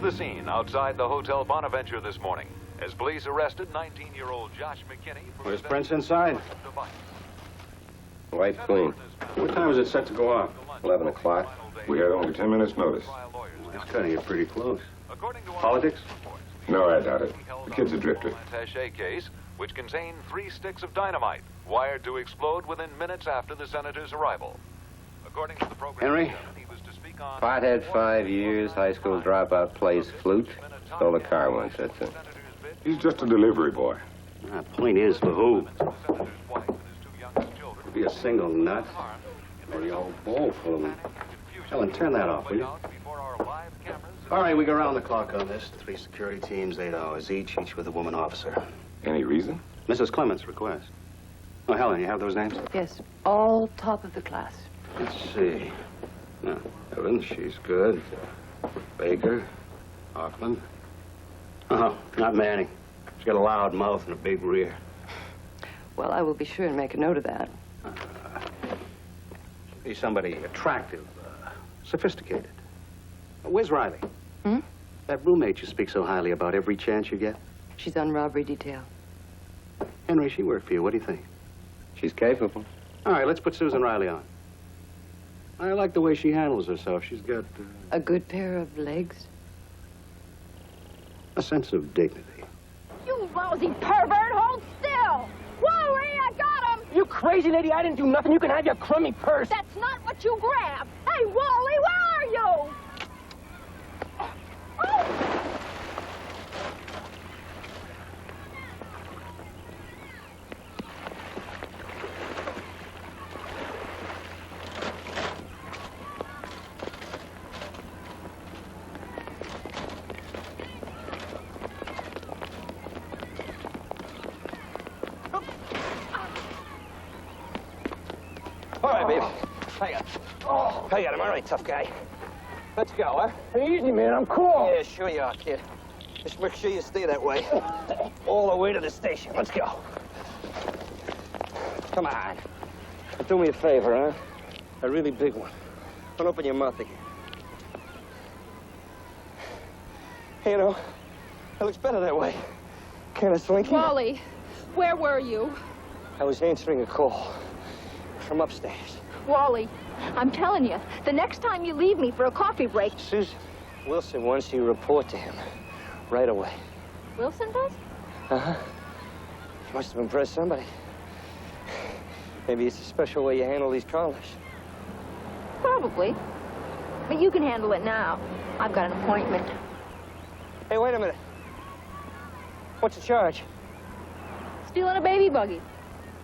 the scene outside the Hotel Bonaventure this morning as police arrested 19-year-old Josh McKinney. Where's Prince inside? Wife clean. What time is it set to go off? 11 o'clock. We had only 10 minutes notice. That's cutting it pretty close. Politics? No, I doubt it. The kid's a drifter. Attaché case, which contained 3 sticks of dynamite, wired to explode within minutes after the senator's arrival. According to the program, Henry? he was to speak on... Pothead, 5 years, high school dropout, plays flute. Stole a car once, that's it. He's just a delivery boy. Point is, for who? Be a single nut. Or the old bowl full of them. Helen, turn that off, will you? All right, we go around the clock on this. 3 security teams, 8 hours each with a woman officer. Any reason? Mrs. Clements' request. Oh, Helen, you have those names? Yes, all top of the class. Let's see. No, Evans, she's good. Baker, Auckland. Oh, not Manning. She's got a loud mouth and a big rear. Well, I will be sure and make a note of that. Be somebody attractive, sophisticated. Where's Riley? Hmm? That roommate you speak so highly about every chance you get. She's on robbery detail. Henry, she worked for you. What do you think? She's capable. All right, let's put Susan Riley on. I like the way she handles herself. She's got A good pair of legs? a sense of dignity. You lousy pervert, hold still! Whoa, I got him! You crazy lady, I didn't do nothing. You can have your crummy purse. That's not what you grabbed! Hey, Wally, where are you? Oh. All right, baby. I got him. All right, tough guy. Let's go, huh? Easy, man. I'm cool. Yeah, sure you are, kid. Just make sure you stay that way. All the way to the station. Let's go. Come on. Do me a favor, huh? A really big one. Don't open your mouth again. You know, it looks better that way. Kind of slinky. Wally, where were you? I was answering a call from upstairs. Wally, I'm telling you, the next time you leave me for a coffee break... Susan Wilson wants you to report to him right away. Wilson does? Uh-huh. You must have impressed somebody. Maybe it's a special way you handle these callers. Probably. But you can handle it now. I've got an appointment. Hey, wait a minute. What's the charge? Stealing a baby buggy.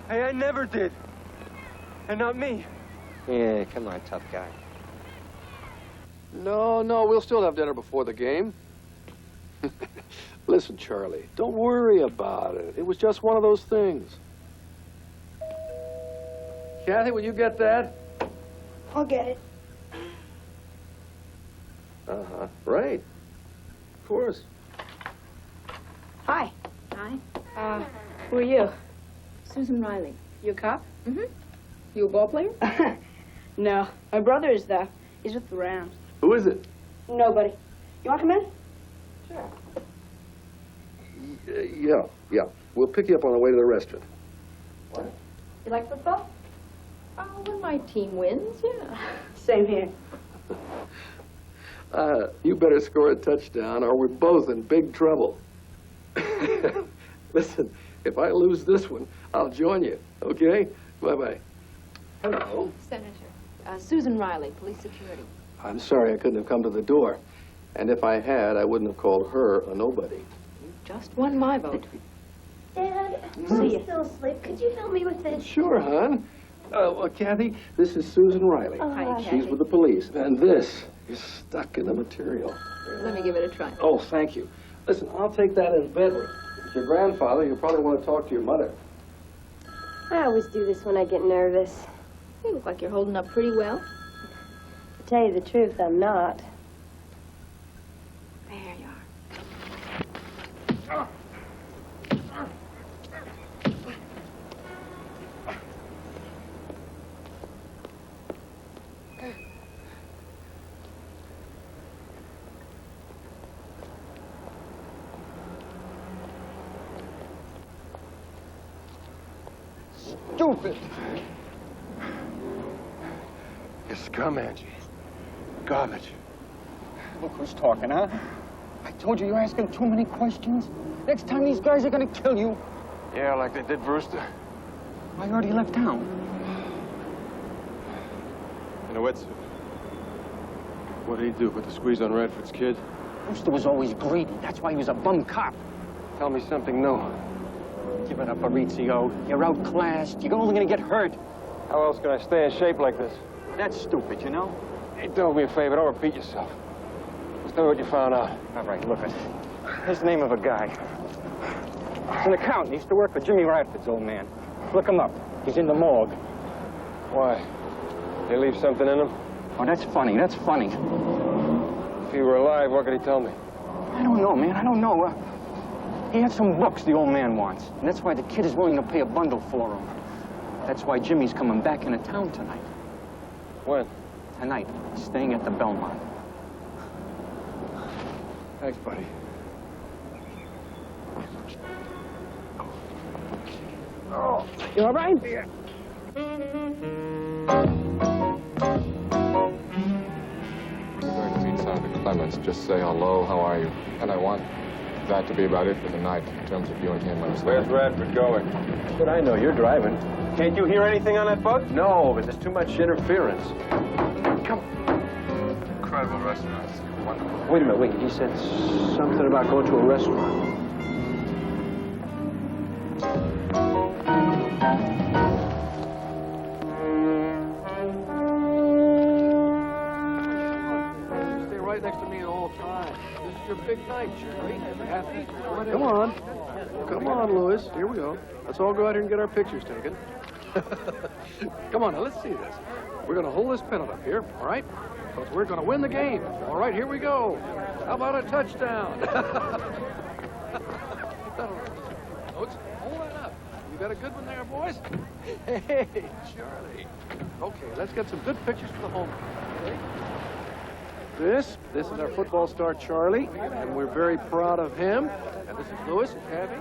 Hey, I never did. And not me. Yeah, come on, tough guy. No, we'll still have dinner before the game. Listen, Charlie, don't worry about it. It was just one of those things. Kathy, will you get that? I'll get it. Uh-huh, right. Of course. Hi. Hi. Who are you? Susan Riley. You a cop? Mm-hmm. You a ball player? No. My brother is, though. He's with the Rams. Who is it? Nobody. You want to come in? Sure. Yeah. We'll pick you up on the way to the restaurant. What? You like football? Oh, when my team wins, yeah. Same here. You better score a touchdown or we're both in big trouble. Listen, if I lose this one, I'll join you, okay? Bye-bye. Hello. Senator. Susan Riley, police security. I'm sorry I couldn't have come to the door. And if I had, I wouldn't have called her a nobody. You just won my vote. Dad, I'm still asleep. Could you help me with this? Sure, hon. Well, Kathy, this is Susan Riley. Oh, Hi, She's Kathy. with the police. And this is stuck in the material. Let me give it a try. Oh, thank you. Listen, I'll take that in bed with your grandfather. You'll probably want to talk to your mother. I always do this when I get nervous. You look like you're holding up pretty well. To tell you the truth, I'm not. There you are. stupid. You scum, Angie. Garbage. Look who's talking, huh? I told you you're asking too many questions. Next time these guys are gonna kill you. Yeah, like they did Brewster. I heard he left town. You know, what did he do? Put the squeeze on Radford's kid? Brewster was always greedy. That's why he was a bum cop. Tell me something new. Give it up, Maurizio. You're outclassed. You're only gonna get hurt. How else can I stay in shape like this? That's stupid, you know? Hey, do me a favor. Don't repeat yourself. Just tell me what you found out. All right, look at here's the name of a guy. He's an accountant. He used to work for Jimmy Radford's old man. Look him up. He's in the morgue. Why? They leave something in him? Oh, that's funny. That's funny. If he were alive, what could he tell me? I don't know, man. I don't know. He had some books the old man wants. And that's why the kid is willing to pay a bundle for him. That's why Jimmy's coming back into town tonight. When? Tonight. He's staying at the Belmont. Thanks, buddy. Oh, you all right? Yeah. We're going to meet Senator Clements. Just say hello, how are you? And I want that to be about it for the night in terms of you and him. Where's Radford going? But I know you're driving. Can't you hear anything on that boat? No, but there's too much interference. Come on. Incredible restaurants. Wonderful. Wait a minute, wait. He said something about going to a restaurant. Stay right next to me the whole time. This is your big night, Shirley. Happy? Come on. Come on, Louis. Here we go. Let's all go out here and get our pictures taken. Come on, now, let's see this. We're going to hold this pennant up here, all right? Because we're going to win the game. All right, here we go. How about a touchdown? Oates, hold that up. You got a good one there, boys? Hey, Charlie. Okay, let's get some good pictures for the home. Okay? This is our football star, Charlie, and we're very proud of him. And this is Louis and Kathy.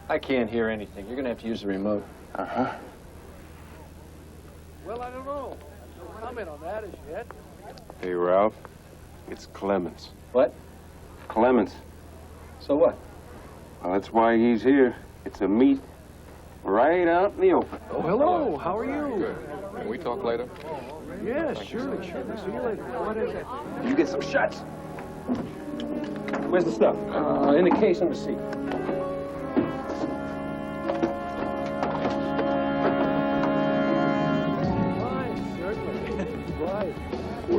I can't hear anything. You're going to have to use the remote. Uh-huh. Well, I don't know. No comment on that as yet. Hey, Ralph. It's Clements. What? Clements. So what? Well, that's why he's here. It's a meet right out in the open. Oh, hello. How are you? Good. Can we talk later? Yeah, surely. See you later. What is it? You get some shots. Where's the stuff? In the case on the seat.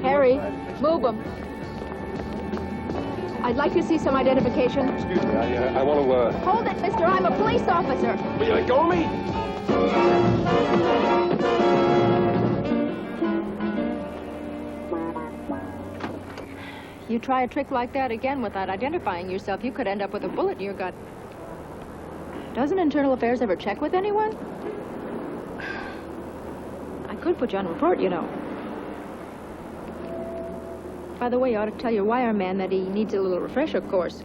Harry, move them. I'd like to see some identification. Excuse me, I want to, Hold it, mister. I'm a police officer. Will you let go of me? You try a trick like that again without identifying yourself, you could end up with a bullet in your gut. Doesn't Internal Affairs ever check with anyone? I could put you on report, you know. By the way, you ought to tell your wire man that he needs a little refresher course.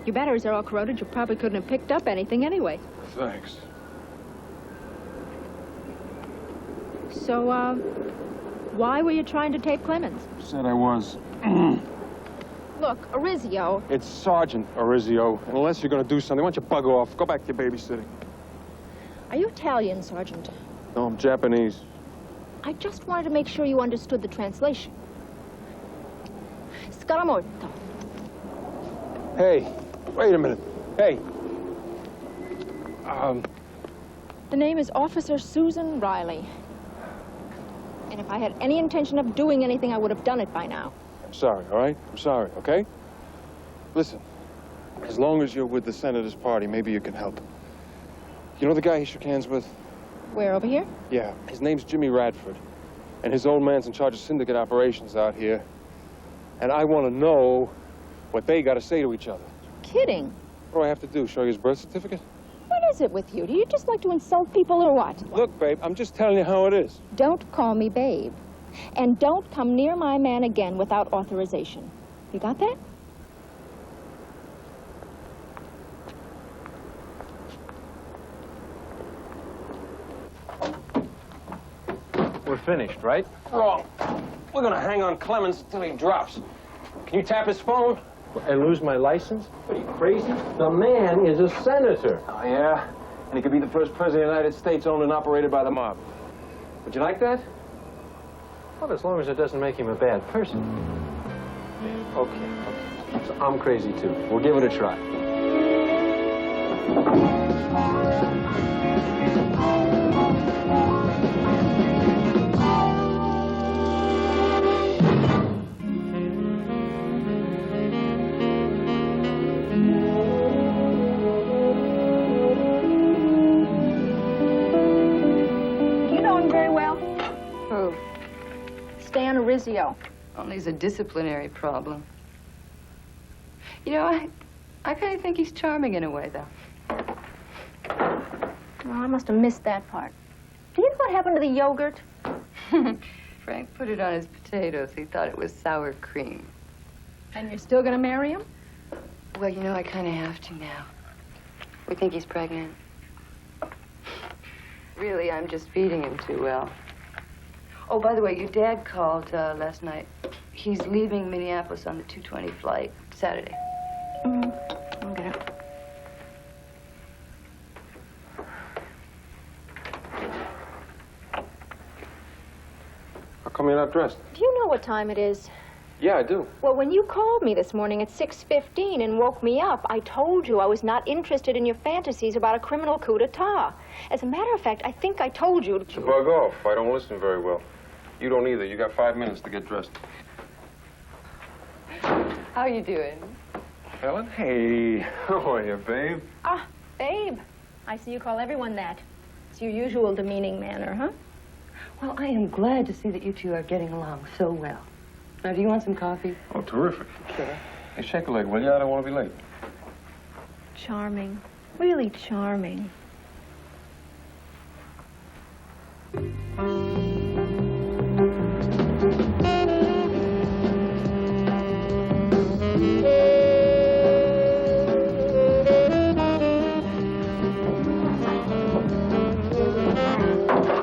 Your batteries are all corroded. You probably couldn't have picked up anything anyway. Thanks. So, why were you trying to tape Clemens? Said I was. Look, Orizio. It's Sergeant Orizio. And unless you're going to do something, why don't you bug off? Go back to your babysitting. Are you Italian, Sergeant? No, I'm Japanese. I just wanted to make sure you understood the translation. Scaramolto. Hey, wait a minute. Hey. The name is Officer Susan Riley. And if I had any intention of doing anything, I would have done it by now. I'm sorry, all right? I'm sorry, okay? Listen, as long as you're with the Senator's party, maybe you can help. You know the guy he shook hands with? Where, over here? Yeah, his name's Jimmy Radford. And his old man's in charge of syndicate operations out here. And I want to know what they got to say to each other. Kidding. What do I have to do, show you his birth certificate? What is it with you? Do you just like to insult people or what? Look, babe, I'm just telling you how it is. Don't call me babe. And don't come near my man again without authorization. You got that? We're finished, right? Wrong. We're gonna hang on Clemens until he drops. Can you tap his phone? And lose my license? Are you crazy? The man is a senator. Oh, yeah? And he could be the first president of the United States owned and operated by the mob. Would you like that? Well, as long as it doesn't make him a bad person. Okay. So I'm crazy, too. We'll give it a try. Stan Rizzio. Only he's a disciplinary problem. You know, I kind of think he's charming in a way, though. Oh, I must have missed that part. Do you know what happened to the yogurt? Frank put it on his potatoes. He thought it was sour cream. And you're still gonna marry him? Well, you know, I kind of have to now. We think he's pregnant. Really, I'm just feeding him too well. Oh, by the way, your dad called last night. He's leaving Minneapolis on the 2:20 flight Saturday. I'll get it. How come you're not dressed? Do you know what time it is? Yeah, I do. Well, when you called me this morning at 6:15 and woke me up, I told you I was not interested in your fantasies about a criminal coup d'etat. As a matter of fact, I think I told you So bug off. I don't listen very well. You don't either. You got 5 minutes to get dressed. How you doing? Helen? Hey. How are you, babe? Ah, babe. I see you call everyone that. It's your usual demeaning manner, huh? Well, I am glad to see that you two are getting along so well. Now, do you want some coffee? Oh, terrific. Sure. Hey, shake a leg, will you? I don't want to be late. Charming. Really charming.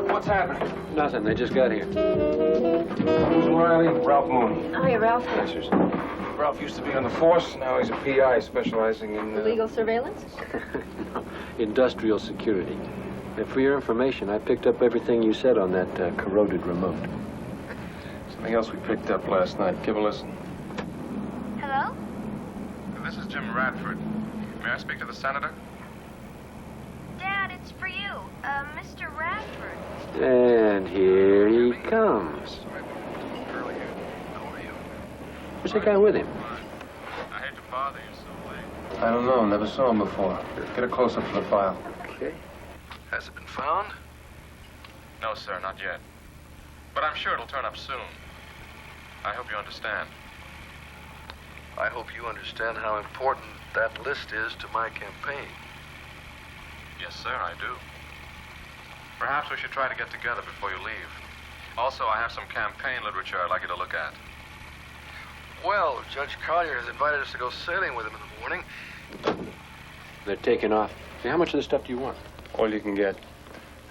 What's happening? Nothing. They just got here. Susan Riley, Ralph Mooney. Hiya, Ralph. Hi, Susan. Ralph used to be on the force. Now he's a PI specializing in... Illegal surveillance? Industrial security. And for your information, I picked up everything you said on that corroded remote. Something else we picked up last night. Give a listen. Hello? This is Jim Radford. May I speak to the senator? Dad, it's for you. Mr. Radford. And here he comes. Who's the guy with him? I hate to bother you so late. I don't know. Never saw him before. Get a close-up for the file. Okay. Has it been found? No, sir, not yet. But I'm sure it'll turn up soon. I hope you understand. I hope you understand how important that list is to my campaign. Yes, sir, I do. Perhaps we should try to get together before you leave. Also, I have some campaign literature I'd like you to look at. Well, Judge Collier has invited us to go sailing with him in the morning. They're taking off. Say, how much of the stuff do you want? All you can get.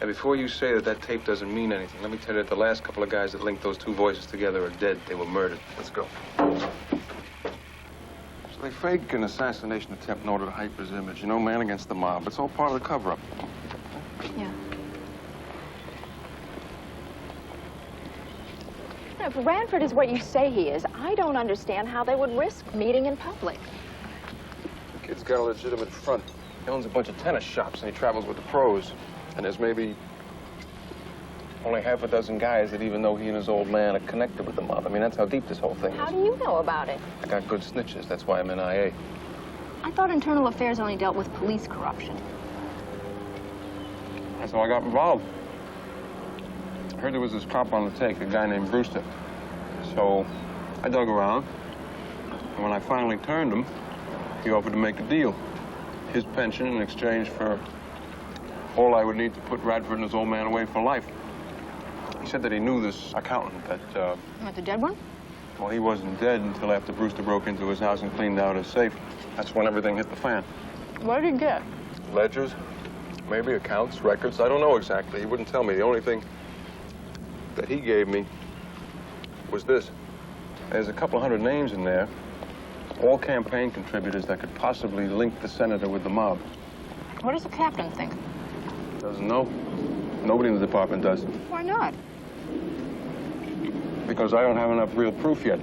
And before you say that tape doesn't mean anything, let me tell you that the last couple of guys that linked those two voices together are dead. They were murdered. Let's go. So they faked an assassination attempt in order to hype his image. You know, man against the mob. It's all part of the cover-up. Yeah. Now, if Radford is what you say he is, I don't understand how they would risk meeting in public. The kid's got a legitimate front. He owns a bunch of tennis shops, and he travels with the pros. And there's maybe only half a dozen guys that even know he and his old man are connected with the mob. I mean, that's how deep this whole thing is. How do you know about it? I got good snitches. That's why I'm NIA. I thought internal affairs only dealt with police corruption. That's how I got involved. I heard there was this cop on the take, a guy named Brewster. So I dug around, and when I finally turned him, he offered to make a deal. His pension in exchange for all I would need to put Radford and his old man away for life. He said that he knew this accountant that, Not the dead one? well, he wasn't dead until after Brewster broke into his house and cleaned out his safe. That's when everything hit the fan. What did he get? Ledgers, maybe accounts, records. I don't know exactly. He wouldn't tell me. The only thing that he gave me was this. There's a couple hundred names in there, all campaign contributors that could possibly link the senator with the mob. What does the captain think? Doesn't know. Nobody in the department does. Why not? Because I don't have enough real proof yet.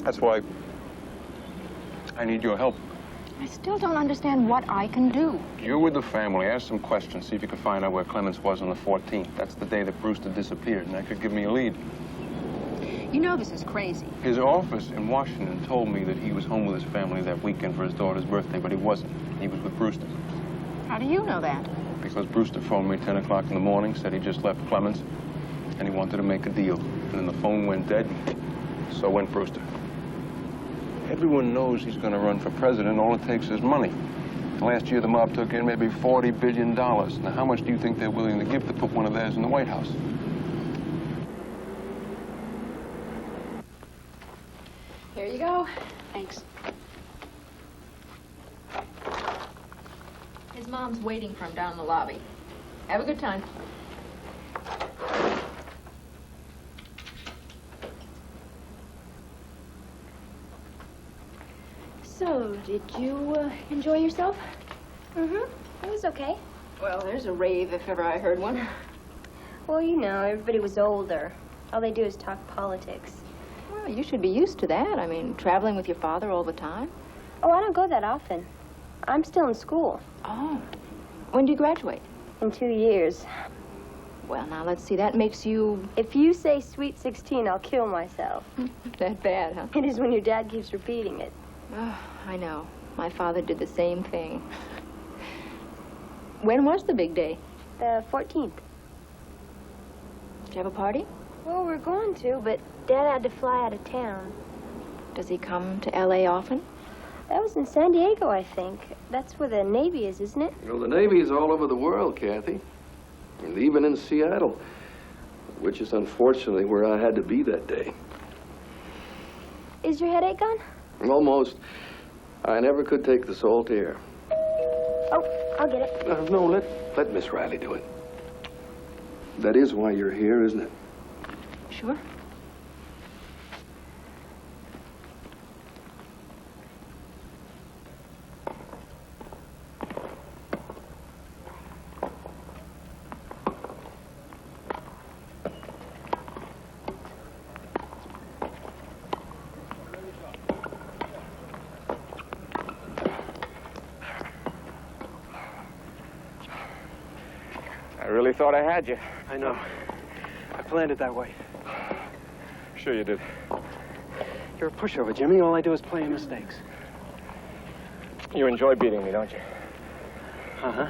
That's why I need your help. I still don't understand what I can do. You're with the family. Ask some questions. See if you can find out where Clemens was on the 14th. That's the day that Brewster disappeared, and that could give me a lead. You know this is crazy. His office in Washington told me that he was home with his family that weekend for his daughter's birthday, but he wasn't. He was with Brewster. How do you know that? Because Brewster phoned me 10 o'clock in the morning, said he just left Clemens, and he wanted to make a deal. And then the phone went dead, so went Brewster. Everyone knows he's going to run for president. All it takes is money. Last year, the mob took in maybe $40 billion. Now, how much do you think they're willing to give to put one of theirs in the White House? Here you go. Thanks. His mom's waiting for him down in the lobby. Have a good time. So, did you enjoy yourself? Mm-hmm. It was okay. Well, there's a rave if ever I heard one. Well, you know, everybody was older. All they do is talk politics. Well, you should be used to that. I mean, traveling with your father all the time. Oh, I don't go that often. I'm still in school. Oh. When do you graduate? In 2 years. Well, now, let's see. That makes you... If you say Sweet 16, I'll kill myself. That bad, huh? It is when your dad keeps repeating it. Oh, I know. My father did the same thing. When was the big day? The 14th. Did you have a party? Well, we're going to, but Dad had to fly out of town. Does he come to L.A. often? That was in San Diego, I think. That's where the Navy is, isn't it? You know, the Navy is all over the world, Kathy. And even in Seattle, which is unfortunately where I had to be that day. Is your headache gone? Almost. I never could take the salt air. Oh, I'll get it. No, let Miss Riley do it. That is why you're here, isn't it? Sure. I really thought I had you. I know. I planned it that way. Sure you did. You're a pushover, Jimmy. All I do is play in mistakes. You enjoy beating me, don't you? Uh-huh.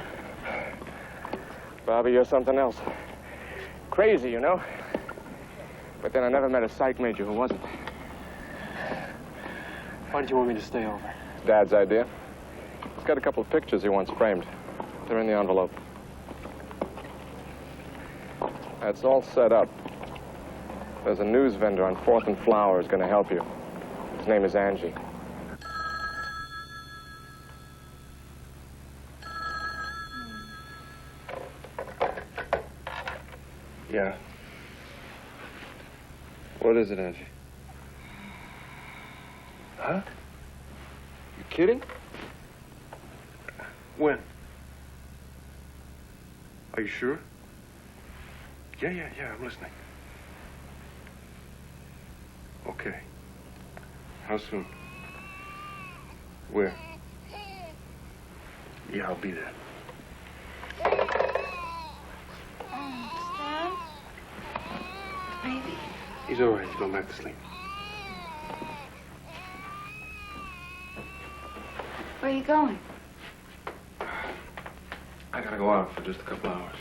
Bobby, you're something else. Crazy, you know? But then I never met a psych major who wasn't. Why did you want me to stay over? Dad's idea. He's got a couple of pictures he wants framed. They're in the envelope. That's all set up. There's a news vendor on 4th and Flower who's going to help you. His name is Angie. Yeah. What is it, Angie? Huh? You kidding? When? Are you sure? Yeah, I'm listening. Okay. How soon? Where? Yeah, I'll be there. Baby. He's all right. He's going back to sleep. Where are you going? I gotta go out for just a couple hours.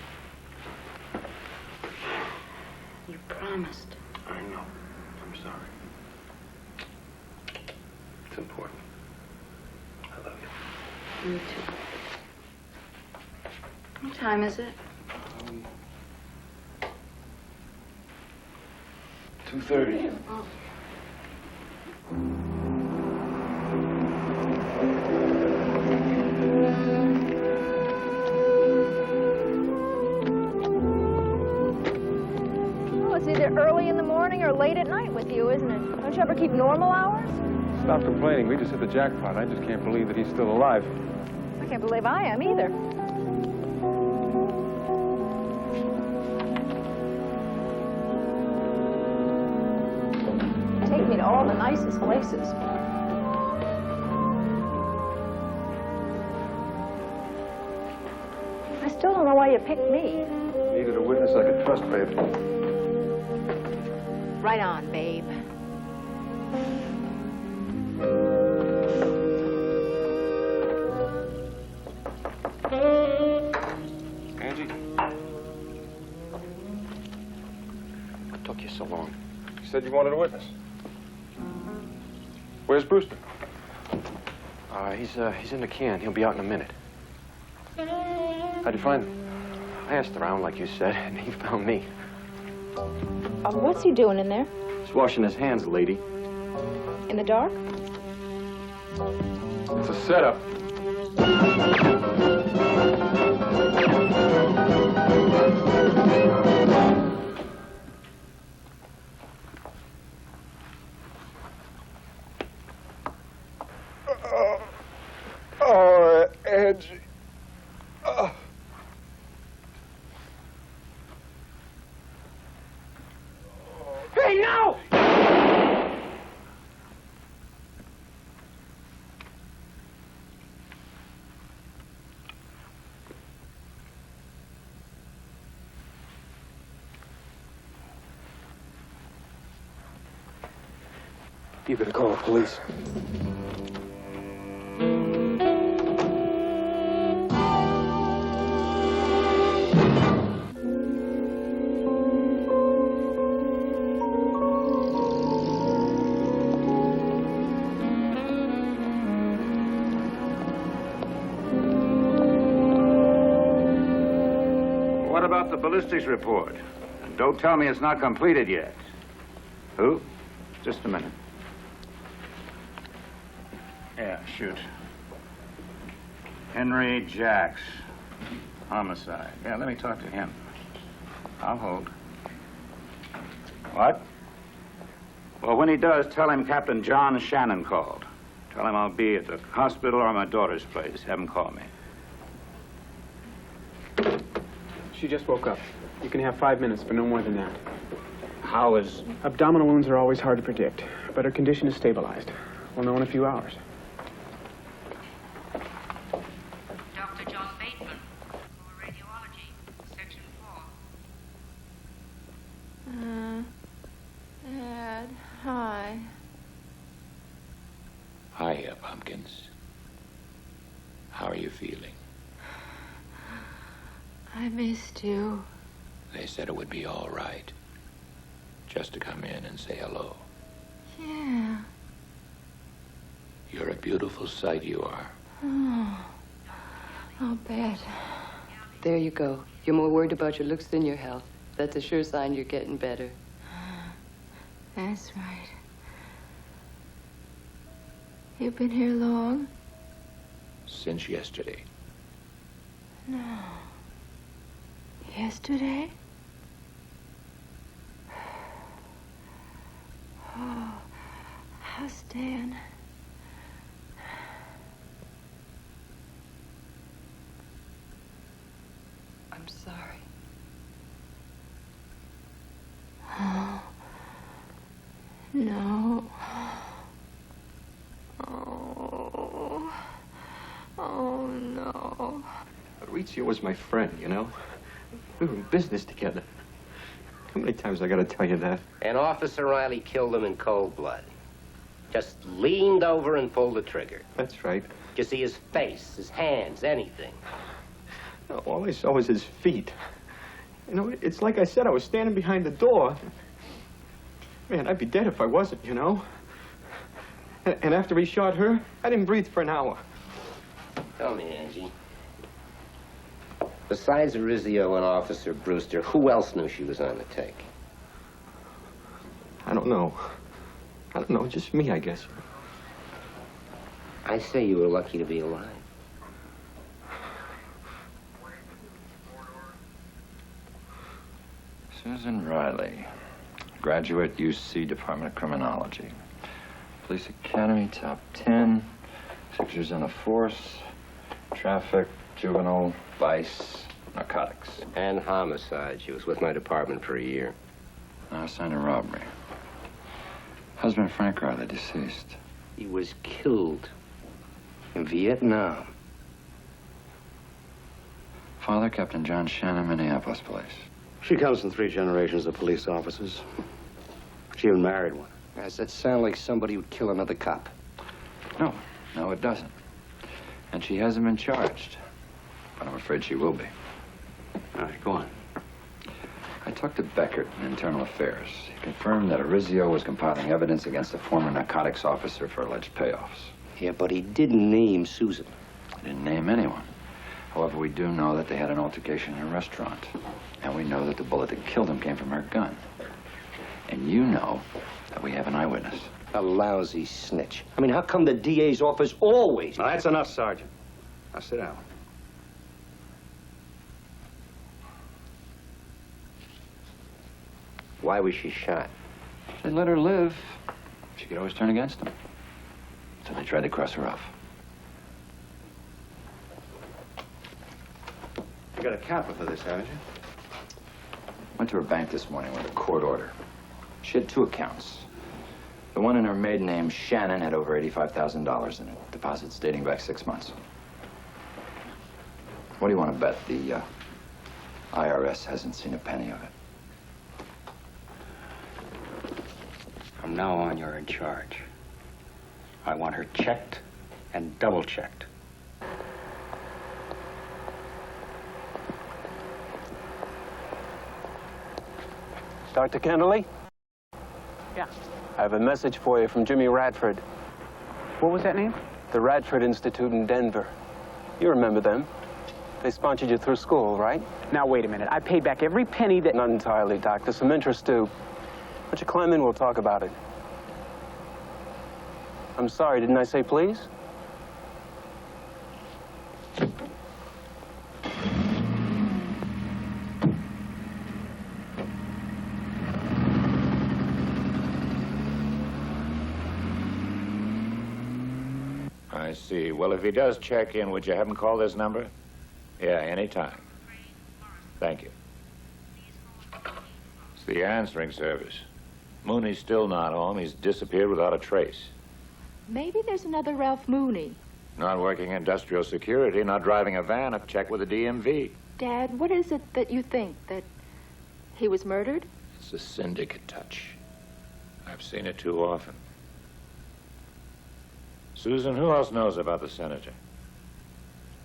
You promised. I know. I'm sorry. It's important. I love you. Me too. What time is it? 2:30. Oh. isn't it? Don't you ever keep normal hours? Stop complaining. We just hit the jackpot. I just can't believe that he's still alive. I can't believe I am either. Take me to all the nicest places. I still don't know why you picked me. Needed a witness I could trust, babe. Right on, babe. Angie? What took you so long? You said you wanted a witness. Where's Brewster? He's in the can. He'll be out in a minute. How'd you find him? I asked around, like you said, and he found me. What's he doing in there? He's washing his hands, lady. In the dark? It's a setup. Oh, Angie. Oh. Hey, no! You better call the police. What about the ballistics report? And don't tell me it's not completed yet. Who? Just a minute. Yeah, shoot. Henry Jacks. Homicide. Yeah, let me talk to him. I'll hold. What? Well, when he does, tell him Captain John Shannon called. Tell him I'll be at the hospital or my daughter's place. Have him call me. She just woke up. You can have 5 minutes, but no more than that. How is... Abdominal wounds are always hard to predict, but her condition is stabilized. We'll know in a few hours. Dr. John Bateman, for radiology, section 4. Dad, hi. Hiya, Pumpkins. How are you feeling? I missed you. They said it would be all right. Just to come in and say hello. Yeah. You're a beautiful sight, you are. Oh, I'll bet. There you go. You're more worried about your looks than your health. That's a sure sign you're getting better. That's right. You've been here long? Since yesterday. No. Yesterday? Oh, how's Dan? I'm sorry. Oh, no. Oh, no. Maurizio was my friend, you know? We were in business together. How many times I gotta tell you that? And Officer Riley killed him in cold blood. Just leaned over and pulled the trigger. That's right. Did you see his face, his hands, anything? No, all I saw was his feet. You know, it's like I said, I was standing behind the door. Man, I'd be dead if I wasn't, you know? And after he shot her, I didn't breathe for an hour. Tell me, Angie. Besides Rizzio and Officer Brewster, who else knew she was on the take? I don't know. I don't know, just me, I guess. I say you were lucky to be alive. Susan Riley. graduate, UC Department of Criminology. Police Academy, top 10. 6 years on the force. Traffic, juvenile, vice, narcotics. And homicide. She was with my department for a year. Homicide and robbery. Husband Frank Riley, deceased. He was killed in Vietnam. Father, Captain John Shannon, Minneapolis Police. She comes from 3 generations of police officers. She even married one. Does that sound like somebody who'd kill another cop? No, it doesn't. And she hasn't been charged. But I'm afraid she will be. All right, go on. I talked to Beckert in Internal Affairs. He confirmed that Arizio was compiling evidence against a former narcotics officer for alleged payoffs. Yeah, but he didn't name Susan. He didn't name anyone. However, we do know that they had an altercation in a restaurant. And we know that the bullet that killed him came from her gun. And you know that we have an eyewitness. A lousy snitch. I mean, how come the DA's office always... Now, that's enough, Sergeant. Now, sit down. Why was she shot? They let her live. She could always turn against them. So they tried to cross her off. You got a capper for this, haven't you? Went to her bank this morning with a court order. She had 2 accounts. The one in her maiden name, Shannon, had over $85,000 in it. Deposits dating back 6 months. What do you want to bet? The IRS hasn't seen a penny of it. From now on, you're in charge. I want her checked and double-checked. Dr. Kennerly? Yeah. I have a message for you from Jimmy Radford. What was that name? The Radford Institute in Denver. You remember them. They sponsored you through school, right? Now, wait a minute. I paid back every penny that... Not entirely, Doc. There's some interest due. Why don't you climb in, we'll talk about it. I'm sorry, didn't I say please? I see. Well, if he does check in, would you have him call this number? Yeah, anytime. Thank you. It's the answering service. Mooney's still not home. He's disappeared without a trace. Maybe there's another Ralph Mooney. Not working industrial security, not driving a van. I've checked with the DMV. Dad, what is it that you think? That he was murdered? It's a syndicate touch. I've seen it too often. Susan, who else knows about the senator?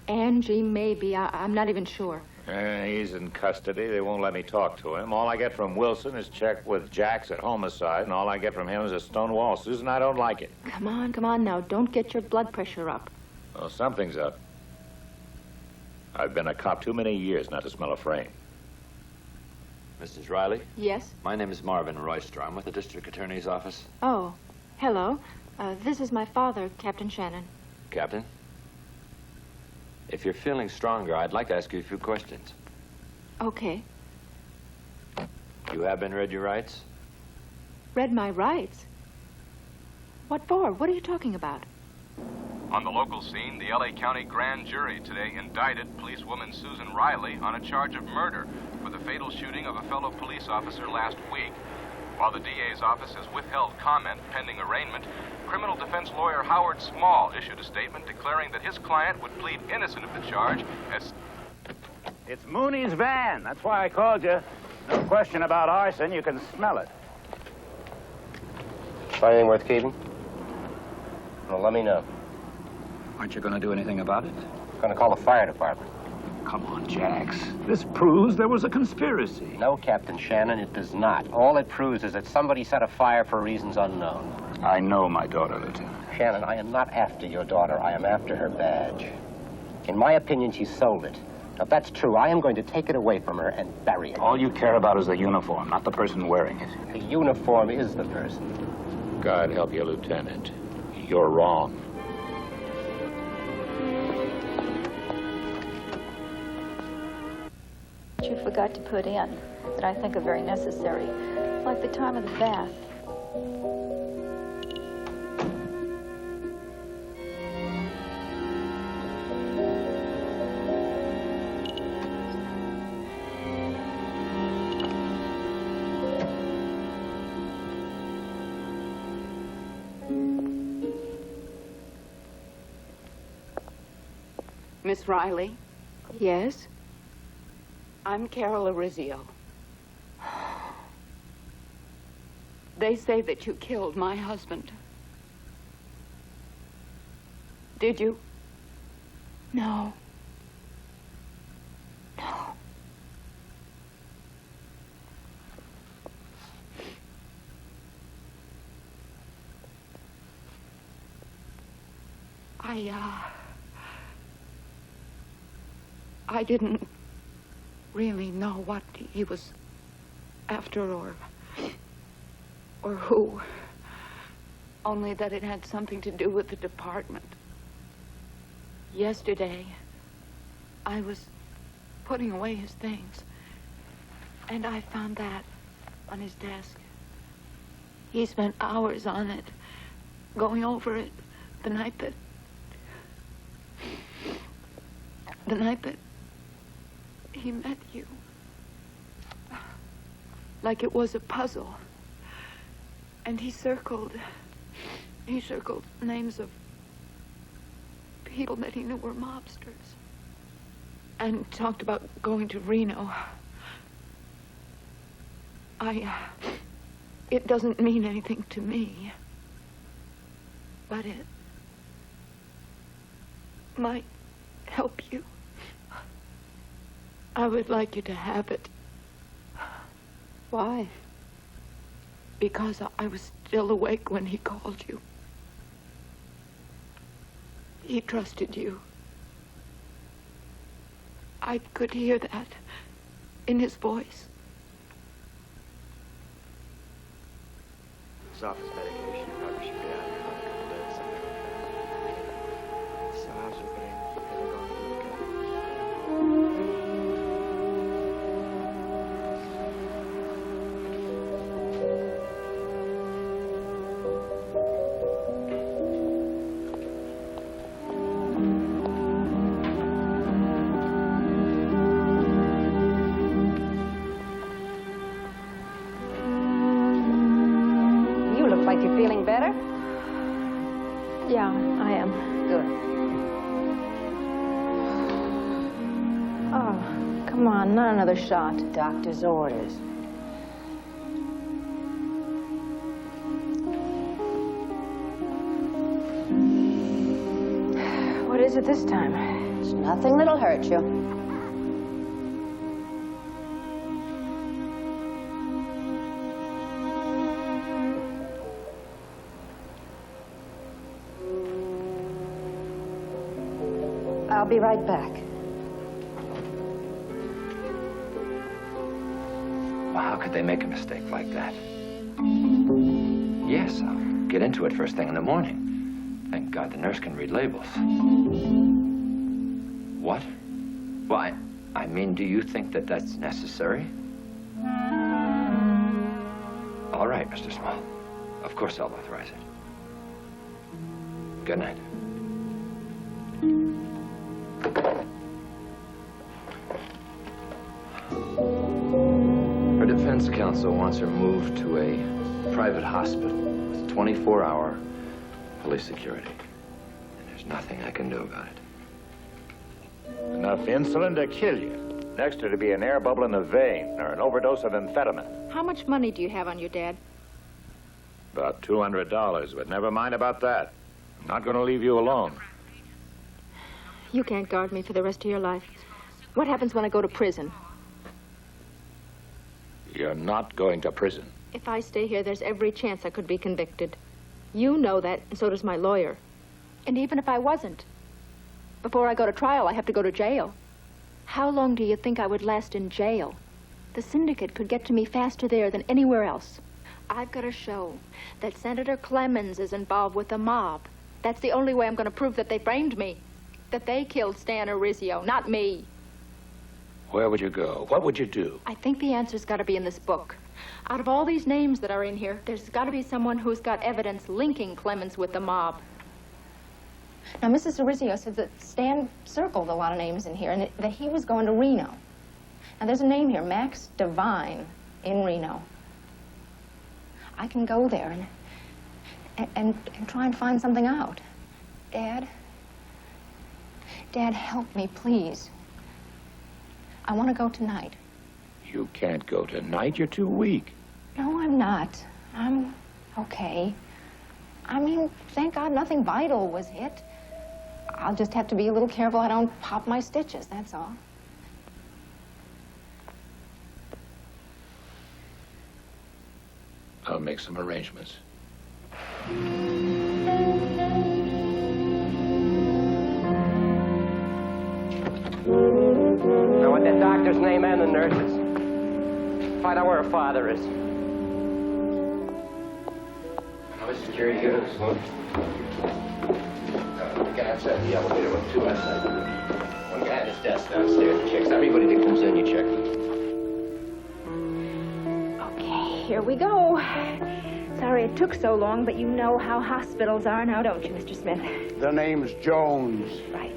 Angie, maybe. I'm not even sure. He's in custody. They won't let me talk to him. All I get from Wilson is check with Jacks at homicide, and all I get from him is a stone wall. Susan, I don't like it. Come on now. Don't get your blood pressure up. Well, something's up. I've been a cop too many years not to smell a frame. Mrs. Riley? Yes? My name is Marvin Royster. I'm with the district attorney's office. Oh, hello. This is my father, Captain Shannon. Captain? If you're feeling stronger, I'd like to ask you a few questions. Okay. You have been read your rights? Read my rights? What for? What are you talking about? On the local scene, the L.A. County Grand Jury today indicted policewoman Susan Riley on a charge of murder for the fatal shooting of a fellow police officer last week. While the DA's office has withheld comment pending arraignment, criminal defense lawyer Howard Small issued a statement declaring that his client would plead innocent of the charge as... It's Mooney's van. That's why I called you. No question about arson. You can smell it. Find anything worth keeping? Well, let me know. Aren't you going to do anything about it? Gonna call the fire department. Come on, Jax. This proves there was a conspiracy. No, Captain Shannon, it does not. All it proves is that somebody set a fire for reasons unknown. I know my daughter, Lieutenant. Shannon, I am not after your daughter. I am after her badge. In my opinion, she sold it. Now, if that's true, I am going to take it away from her and bury it. All you care about is the uniform, not the person wearing it. The uniform is the person. God help you, Lieutenant. You're wrong. You forgot to put in that I think are very necessary. Well, like the time of the bath. Miss Riley, Yes? I'm Carol Arizio. They say that you killed my husband. Did you? No. I didn't really know what he was after or who. Only that it had something to do with the department. Yesterday, I was putting away his things, and I found that on his desk. He spent hours on it, going over it the night that he met you. Like it was a puzzle. And he circled names of people that he knew were mobsters. And talked about going to Reno. It doesn't mean anything to me. But it might help you. I would like you to have it. Why? Because I was still awake when he called you. He trusted you. I could hear that in his voice. His office medication probably should be out here in a couple days. So how's everybody? Everything going okay? Feeling better? Yeah, I am. Good. Oh, come on, not another shot. Doctor's orders. What is it this time? It's nothing that'll hurt you. I'll be right back. Well, how could they make a mistake like that? Yes, I'll get into it first thing in the morning. Thank God the nurse can read labels. What? Why, I mean, do you think that that's necessary? All right, Mr. Small. Of course I'll authorize it. Good night. Her defense counsel wants her moved to a private hospital with 24-hour police security. And there's nothing I can do about it. Enough insulin to kill you. Next to be an air bubble in the vein or an overdose of amphetamine. How much money do you have on your dad? About $200, but never mind about that. I'm not going to leave you alone. You can't guard me for the rest of your life. What happens when I go to prison? You're not going to prison. If I stay here, there's every chance I could be convicted. You know that, and so does my lawyer. And even if I wasn't, before I go to trial, I have to go to jail. How long do you think I would last in jail? The syndicate could get to me faster there than anywhere else. I've got to show that Senator Clemens is involved with the mob. That's the only way I'm going to prove that they framed me. That they killed Stan Arizio, not me. Where would you go? What would you do? I think the answer's got to be in this book. Out of all these names that are in here, there's got to be someone who's got evidence linking Clemens with the mob. Now, Mrs. Cerizio said that Stan circled a lot of names in here and that he was going to Reno. Now, there's a name here, Max Devine, in Reno. I can go there and try and find something out. Dad? Dad, help me, please. I want to go tonight. You can't go tonight. You're too weak. No, I'm not. I'm okay. I mean, thank God nothing vital was hit. I'll just have to be a little careful I don't pop my stitches, that's all. I'll make some arrangements. I want the doctor's name and the nurse's. Find out where her father is. How much security units? One. We got outside the elevator with two outside. One guy at his desk downstairs checks everybody that comes in. You check. Okay, here we go. Sorry it took so long, but you know how hospitals are now, don't you, Mr. Smith? The name's Jones. Right.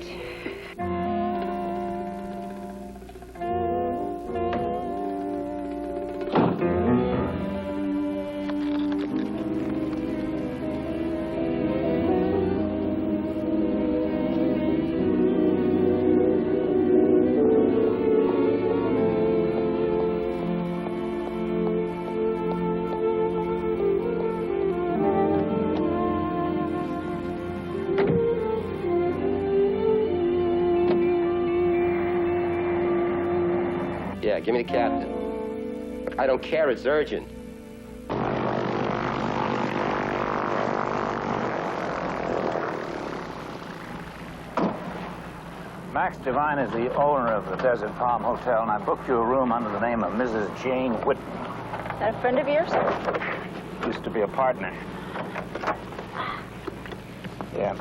Yeah, give me the captain. I don't care, it's urgent. Max Devine is the owner of the Desert Palm Hotel, and I booked you a room under the name of Mrs. Jane Whitten. Is that a friend of yours? Used to be a partner. Yeah.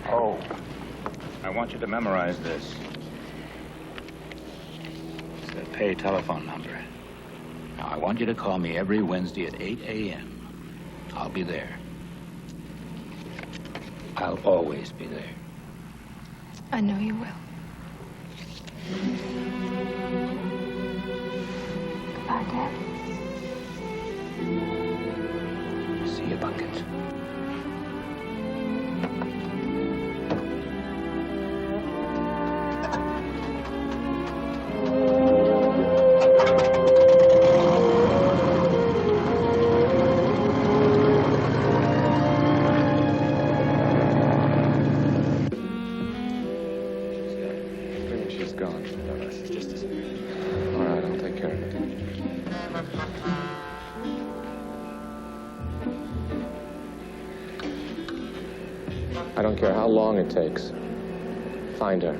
Oh, I want you to memorize this. It's the pay telephone number. Now, I want you to call me every Wednesday at 8 a.m. I'll be there. I'll always be there. I know you will. Goodbye, Dad. See you, Bucket. She's gone. All right, I'll take care of it. I don't care how long it takes. Find her.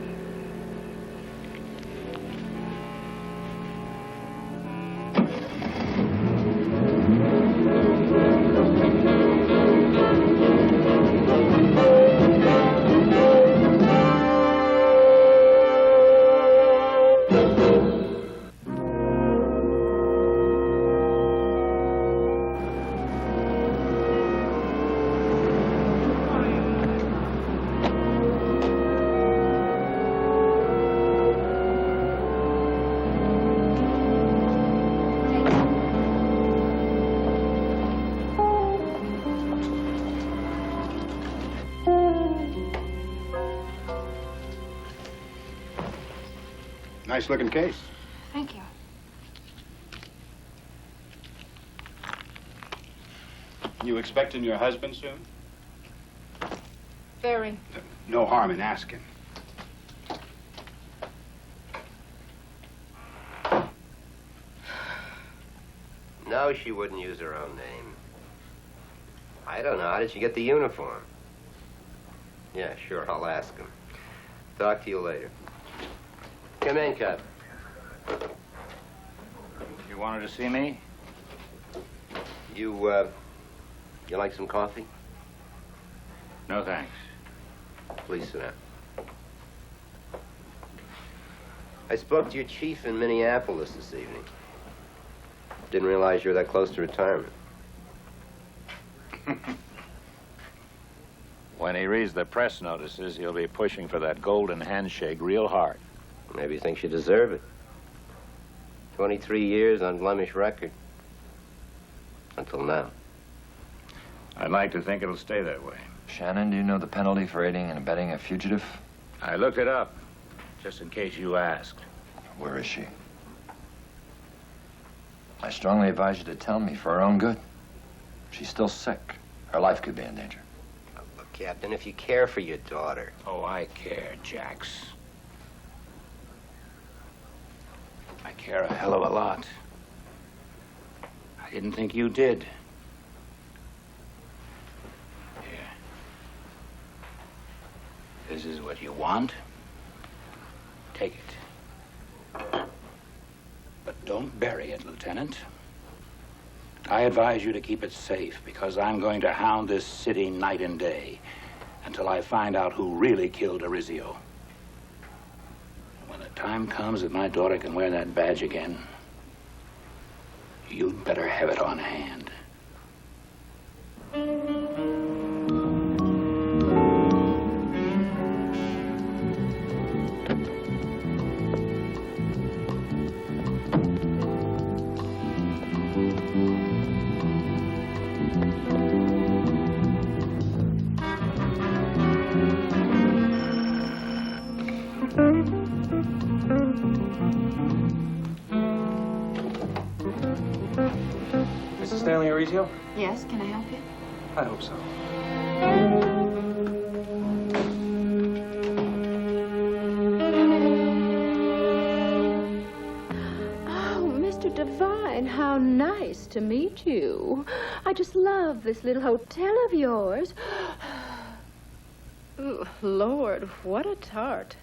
Nice looking case. Thank you. You expecting your husband soon? Very. No harm in asking. No, she wouldn't use her own name. I don't know. How did she get the uniform? Yeah, sure. I'll ask him. Talk to you later. Come in, Cub. You wanted to see me? You like some coffee? No, thanks. Please sit down. I spoke to your chief in Minneapolis this evening. Didn't realize you were that close to retirement. When he reads the press notices, he'll be pushing for that golden handshake real hard. Maybe he thinks you deserve it. 23 years, unblemished record. Until now. I'd like to think it'll stay that way. Shannon, do you know the penalty for aiding and abetting a fugitive? I looked it up, just in case you asked. Where is she? I strongly advise you to tell me for her own good. She's still sick. Her life could be in danger. Look, Captain, if you care for your daughter. Oh, I care, Jax. I care a hell of a lot. I didn't think you did. Here. This is what you want. Take it. But don't bury it, Lieutenant. I advise you to keep it safe because I'm going to hound this city night and day until I find out who really killed Arizio. When the time comes that my daughter can wear that badge again, you'd better have it on hand. Mrs. Stanley Arizio? Yes, can I help you? I hope so. Oh, Mr. Devine, how nice to meet you. I just love this little hotel of yours. Ooh, Lord, what a tart.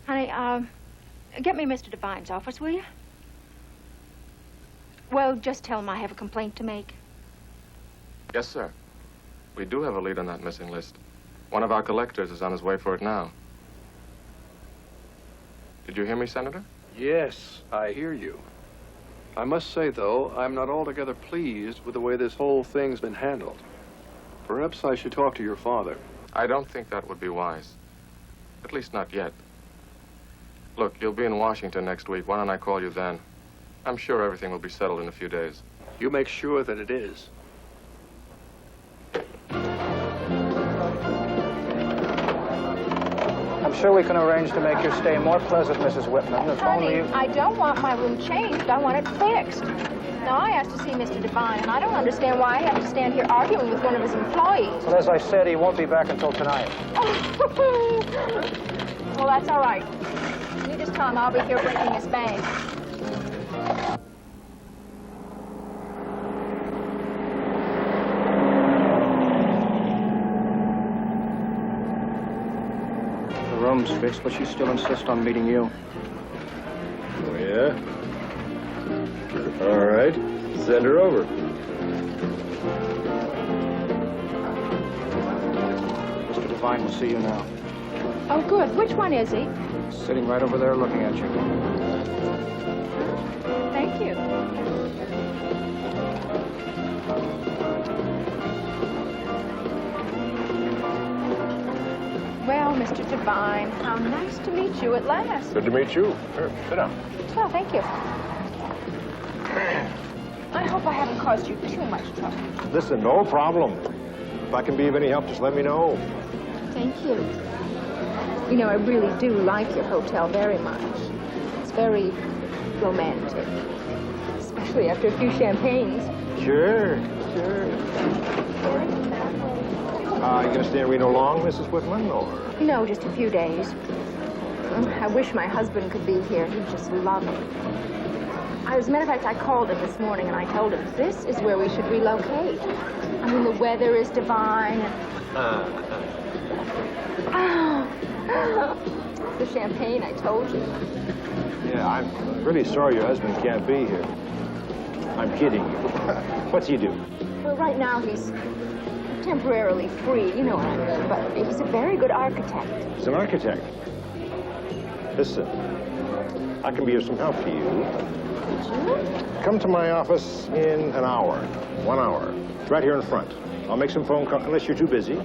Honey, get me Mr. Devine's office, will you? Well, just tell him I have a complaint to make. Yes, sir. We do have a lead on that missing list. One of our collectors is on his way for it now. Did you hear me, Senator? Yes, I hear you. I must say, though, I'm not altogether pleased with the way this whole thing's been handled. Perhaps I should talk to your father. I don't think that would be wise. At least not yet. Look, you'll be in Washington next week. Why don't I call you then? I'm sure everything will be settled in a few days. You make sure that it is. I'm sure we can arrange to make your stay more pleasant, Mrs. Whitman, if only Honey, you... I don't want my room changed. I want it fixed. Now, I asked to see Mr. Devine, and I don't understand why I have to stand here arguing with one of his employees. Well, as I said, he won't be back until tonight. Well, that's all right. You just tell him I'll be here breaking his bank. The room's fixed, but she still insists on meeting you. Oh, yeah? All right. Send her over. Mr. Devine will see you now. Oh, good. Which one is he? Sitting right over there looking at you. Thank you. Well, Mr. Devine, how nice to meet you at last. Good to meet you. Here, sit down. Well, thank you. I hope I haven't caused you too much trouble. Listen, no problem. If I can be of any help, just let me know. Thank you. You know, I really do like your hotel very much. It's very romantic, especially after a few champagnes. Sure, sure. You gonna stay in Reno long, Mrs. Whitman, or? No, just a few days. I wish my husband could be here. He'd just love it. As a matter of fact, I called him this morning and I told him this is where we should relocate. I mean, the weather is divine. And... Oh, The champagne, I told you. Yeah, I'm really sorry your husband can't be here. I'm kidding you. What's he do? Well, right now he's temporarily free, you know what I mean, but he's a very good architect. He's an architect. Listen, I can be of some help to you. Come to my office in an hour. 1 hour. It's right here in front. I'll make some phone calls, unless you're too busy.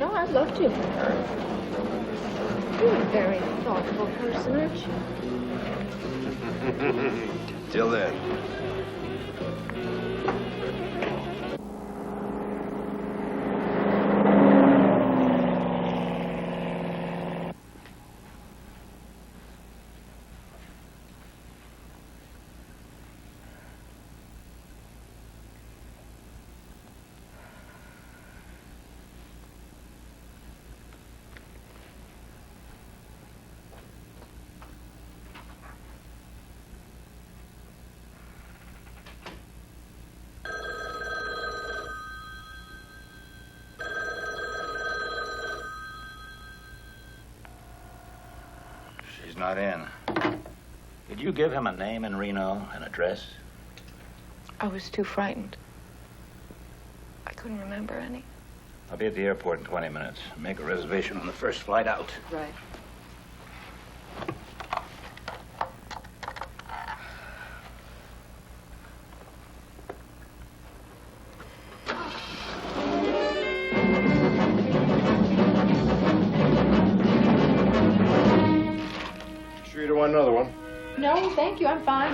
No, I'd love to. You're a very thoughtful person, aren't you? Till then. She's not in. Did you give him a name in Reno, an address? I was too frightened. I couldn't remember any. I'll be at the airport in 20 minutes. Make a reservation on the first flight out. Right. Sure you don't want another one? No, thank you, I'm fine.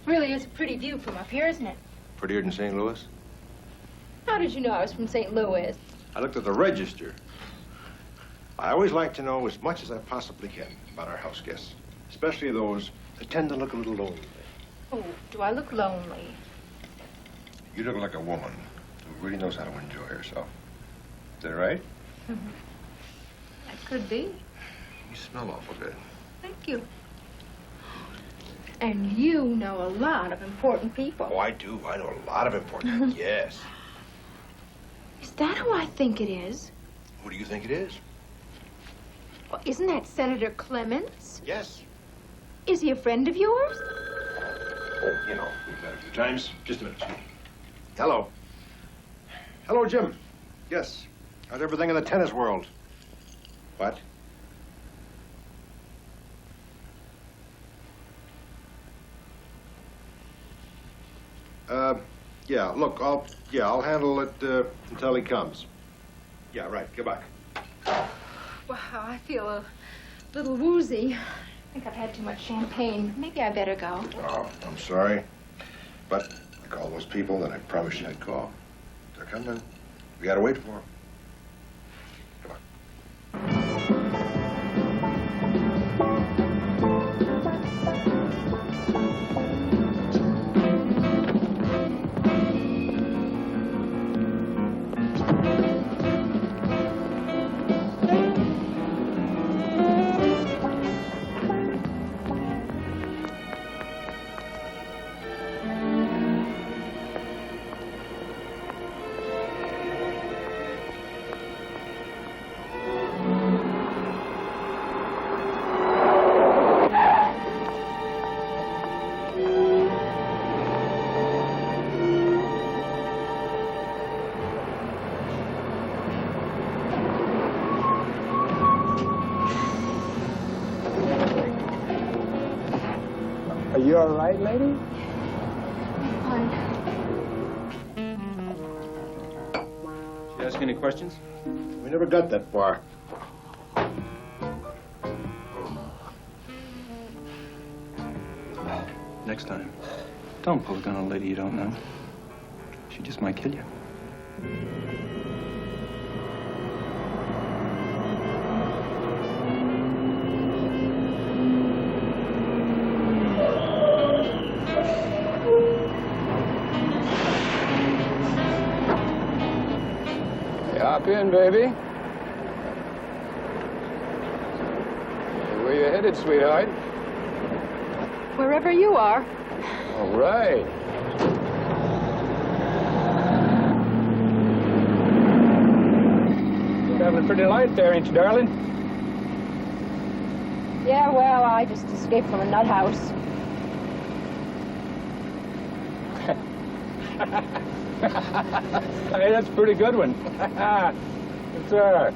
Really is a pretty view from up here, isn't it? Prettier than St. Louis? How did you know I was from St. Louis? I looked at the register. I always like to know as much as I possibly can about our house guests, especially those that tend to look a little lonely. Oh, do I look lonely? You look like a woman who really knows how to enjoy herself. Is that right? That could be. You smell awful good. Thank you. And you know a lot of important people. Oh, I do. I know a lot of important things, yes. Is that who I think it is? Who do you think it is? Well, isn't that Senator Clements? Yes. Is he a friend of yours? Oh, you know, we've met a few times. Just a minute, sweetie. Hello. Hello, Jim. Yes. How's everything in the tennis world? What? Yeah, look, I'll handle it until he comes. Yeah, right. Goodbye. Wow, I feel a little woozy. I think I've had too much champagne. Maybe I better go. Oh, I'm sorry. But I called those people that I promised you I'd call. They're coming. We gotta wait for them. Are you all right, lady? Did you ask any questions? We never got that far. Next time, don't pull a gun on a lady you don't know. She just might kill you. Hop in, baby. headed, sweetheart? Wherever you are. All right. You're having a pretty light there, ain't you, darling? Yeah, well, I just escaped from a nut house. Hey, that's a pretty good one. Yes, sir.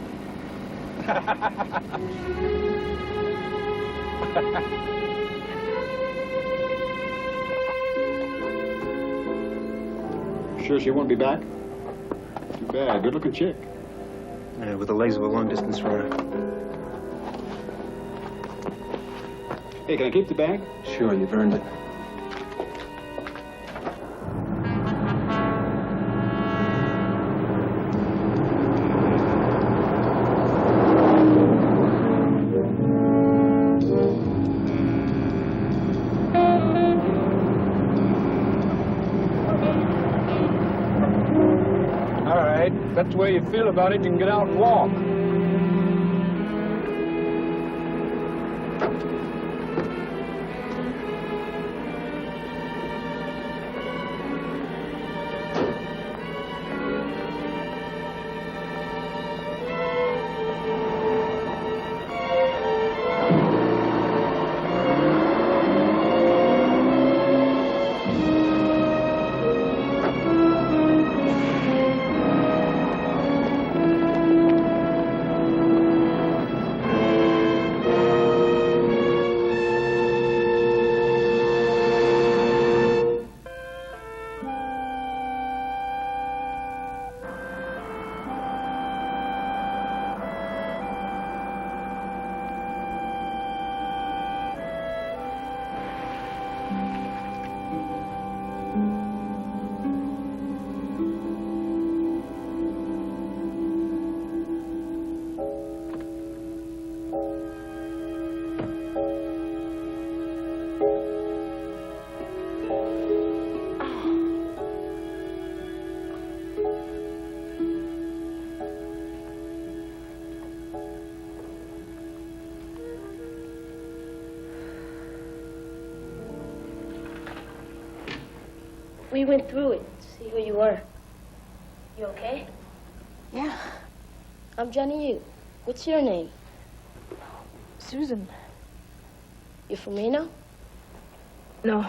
Sure she won't be back? Too bad. Good-looking chick. Yeah, with the legs of a long-distance runner. Hey, can I keep the bag? Sure, you've earned it. If that's the way you feel about it, you can get out and walk. We went through it to see who you were. You okay? Yeah. I'm Johnny Yu. What's your name? Susan. You from Reno? No.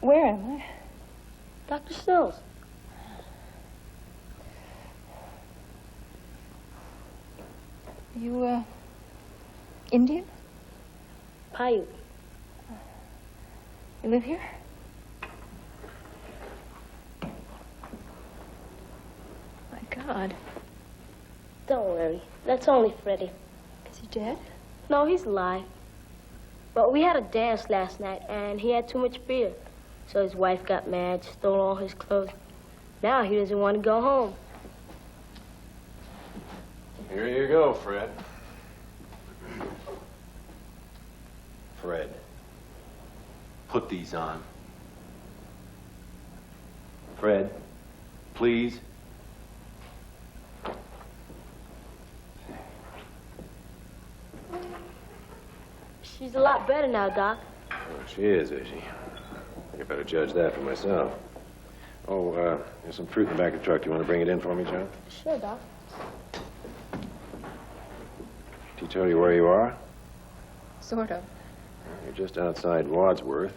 Where am I? Dr. Stills. You, Indian? Paiute. You live here? My God. Don't worry. That's only Freddie. Is he dead? No, he's alive. But we had a dance last night, and he had too much beer. So his wife got mad, stole all his clothes. Now he doesn't want to go home. Here you go, Fred. Fred, put these on. Fred, please. She's a lot better now, Doc. Oh, she is she? You better judge that for myself. Oh, there's some fruit in the back of the truck. You want to bring it in for me, John? Sure, Doc. Did he tell you where you are? Sort of. You're just outside Wadsworth,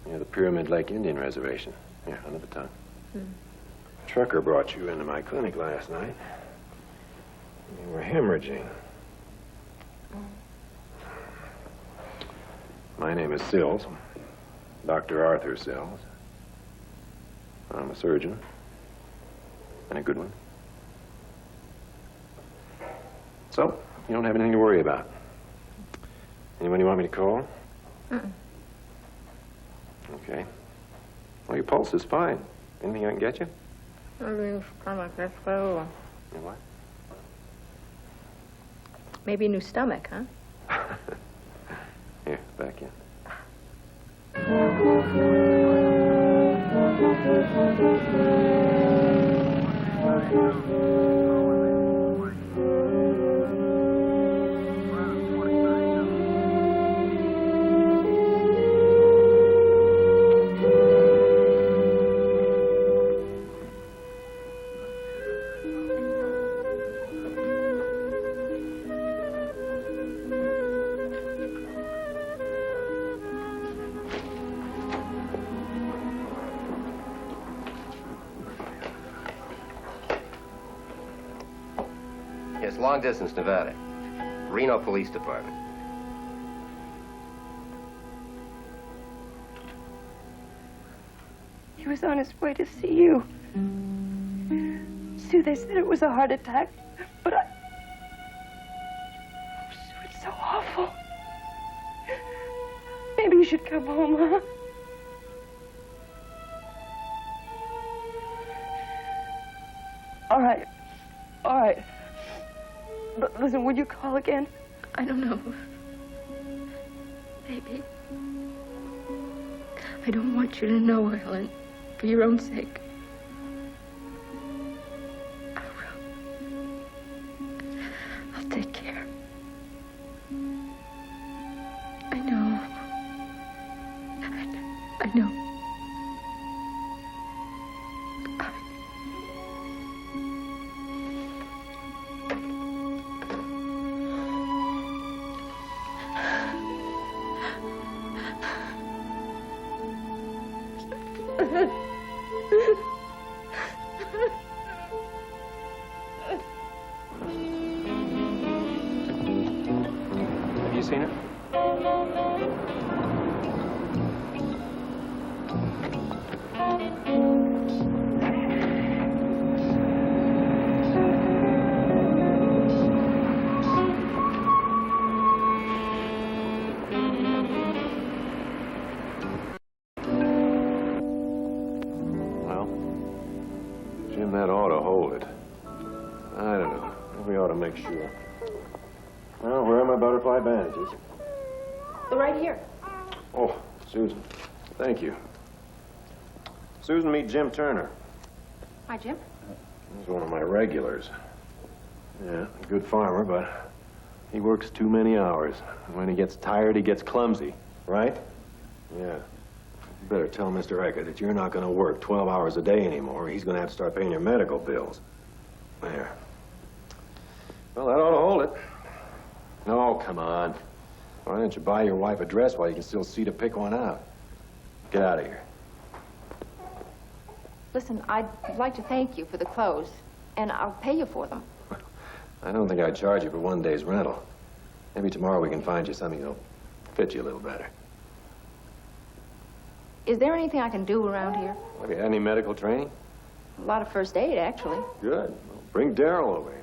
near the Pyramid Lake Indian Reservation. Here, under the tongue. Trucker brought you into my clinic last night. You were hemorrhaging. My name is Sills, Dr. Arthur Sills. I'm a surgeon, and a good one. So, you don't have anything to worry about. Anyone you want me to call? Okay. Well, your pulse is fine. Anything I can get you? Stomach, let's go. You what? Maybe a new stomach, huh? Here, back in. Long distance, Nevada. Reno Police Department. He was on his way to see you. Sue, they said it was a heart attack, but I... Sue, it's so awful. Maybe you should come home, huh? All right. All right. But listen, would you call again? I don't know. Baby. I don't want you to know, Helen, for your own sake. I will. I'll take care. I know. I know. Have you seen her? Well, Jim, that ought to hold it. I don't know. We ought to make sure. Well, where are my butterfly bandages? They're right here. Oh, Susan. Thank you. Susan, meet Jim Turner. Hi, Jim. He's one of my regulars. Yeah, a good farmer, but he works too many hours. And when he gets tired, he gets clumsy, right? Yeah. You better tell Mr. Eckert that you're not going to work 12 hours a day anymore, or he's going to have to start paying your medical bills. There. Well, that ought to hold it. No, come on. Why don't you buy your wife a dress while you can still see to pick one out? Get out of here. Listen, I'd like to thank you for the clothes, and I'll pay you for them. I don't think I'd charge you for one day's rental. Maybe tomorrow we can find you something that'll fit you a little better. Is there anything I can do around here? Have you had any medical training? A lot of first aid, actually. Good. Well, bring Darryl over here.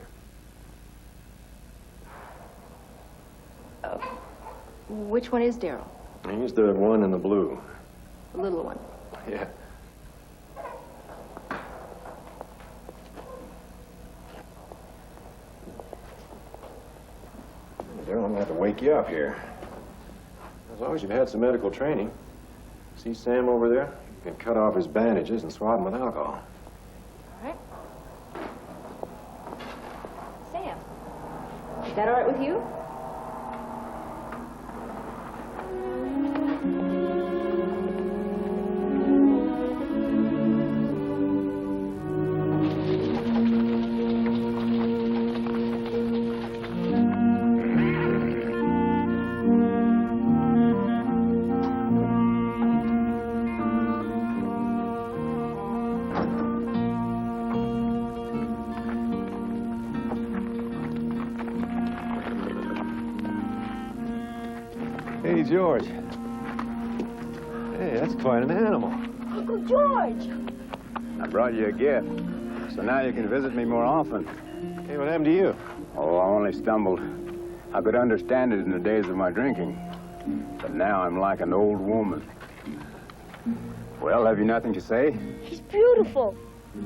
Which one is Darryl? He's the one in the blue. The little one. Yeah. Darryl, I'm gonna have to wake you up here. As long as you've had some medical training. See Sam over there? You can cut off his bandages and swab them with alcohol. All right. Sam, is that all right with you? Hey, George. Hey, that's quite an animal. Uncle George! I brought you a gift, so now you can visit me more often. Hey, what happened to you? Oh, I only stumbled. I could understand it in the days of my drinking, but now I'm like an old woman. Well, have you nothing to say? He's beautiful.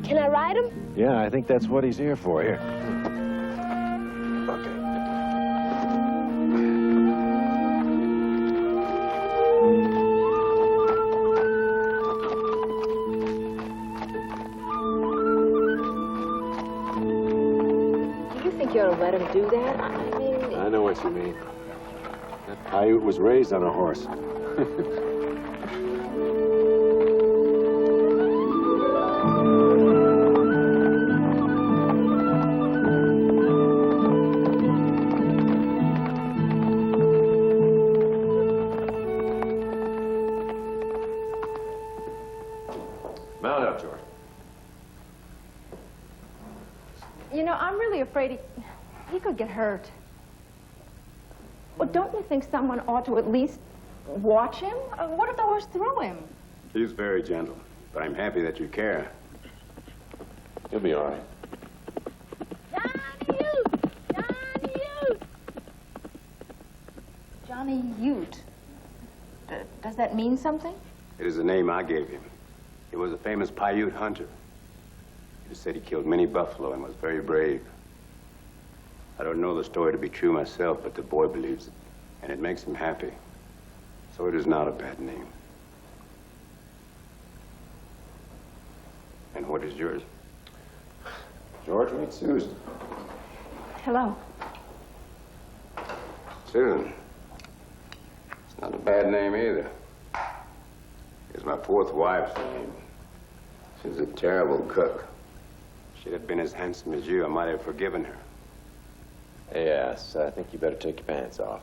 Can I ride him? Yeah, I think that's what he's here for. Here. Okay. You ought to let him do that? I mean... I know what you mean. That Paiute was raised on a horse. Mount up, George. You know, I'm really afraid he... He could get hurt. Well, don't you think someone ought to at least watch him? What if the horse threw him? He's very gentle, but I'm happy that you care. He'll be all right. Johnny Ute. Does that mean something? It is the name I gave him. He was a famous Paiute hunter. He said he killed many buffalo and was very brave. I don't know the story to be true myself, but the boy believes it, and it makes him happy. So it is not a bad name. And what is yours? George, meet Susan. Hello. Susan. It's not a bad name either. It's my fourth wife's name. She's a terrible cook. If she'd have been as handsome as you, I might have forgiven her. Yes, I think you better take your pants off.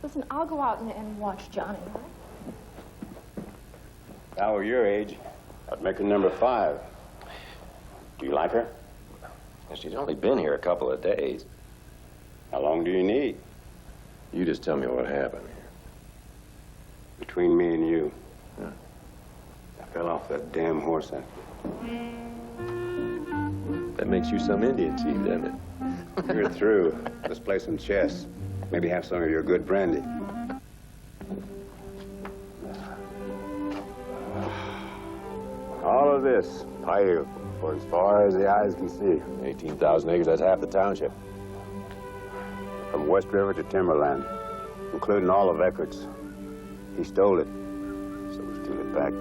Listen, I'll go out and watch Johnny, all right? If I were your age, I'd make her number 5. Do you like her? She's only been here a couple of days. How long do you need? You just tell me what happened here. Between me and you, I fell off that damn horse. That makes you some Indian chief, doesn't it? You're through. Let's play some chess. Maybe have some of your good brandy. All of this, Paiute, for as far as the eyes can see. 18,000 acres, that's half the township. From West River to Timberland, including all of Eckert's. He stole it, so we steal it back.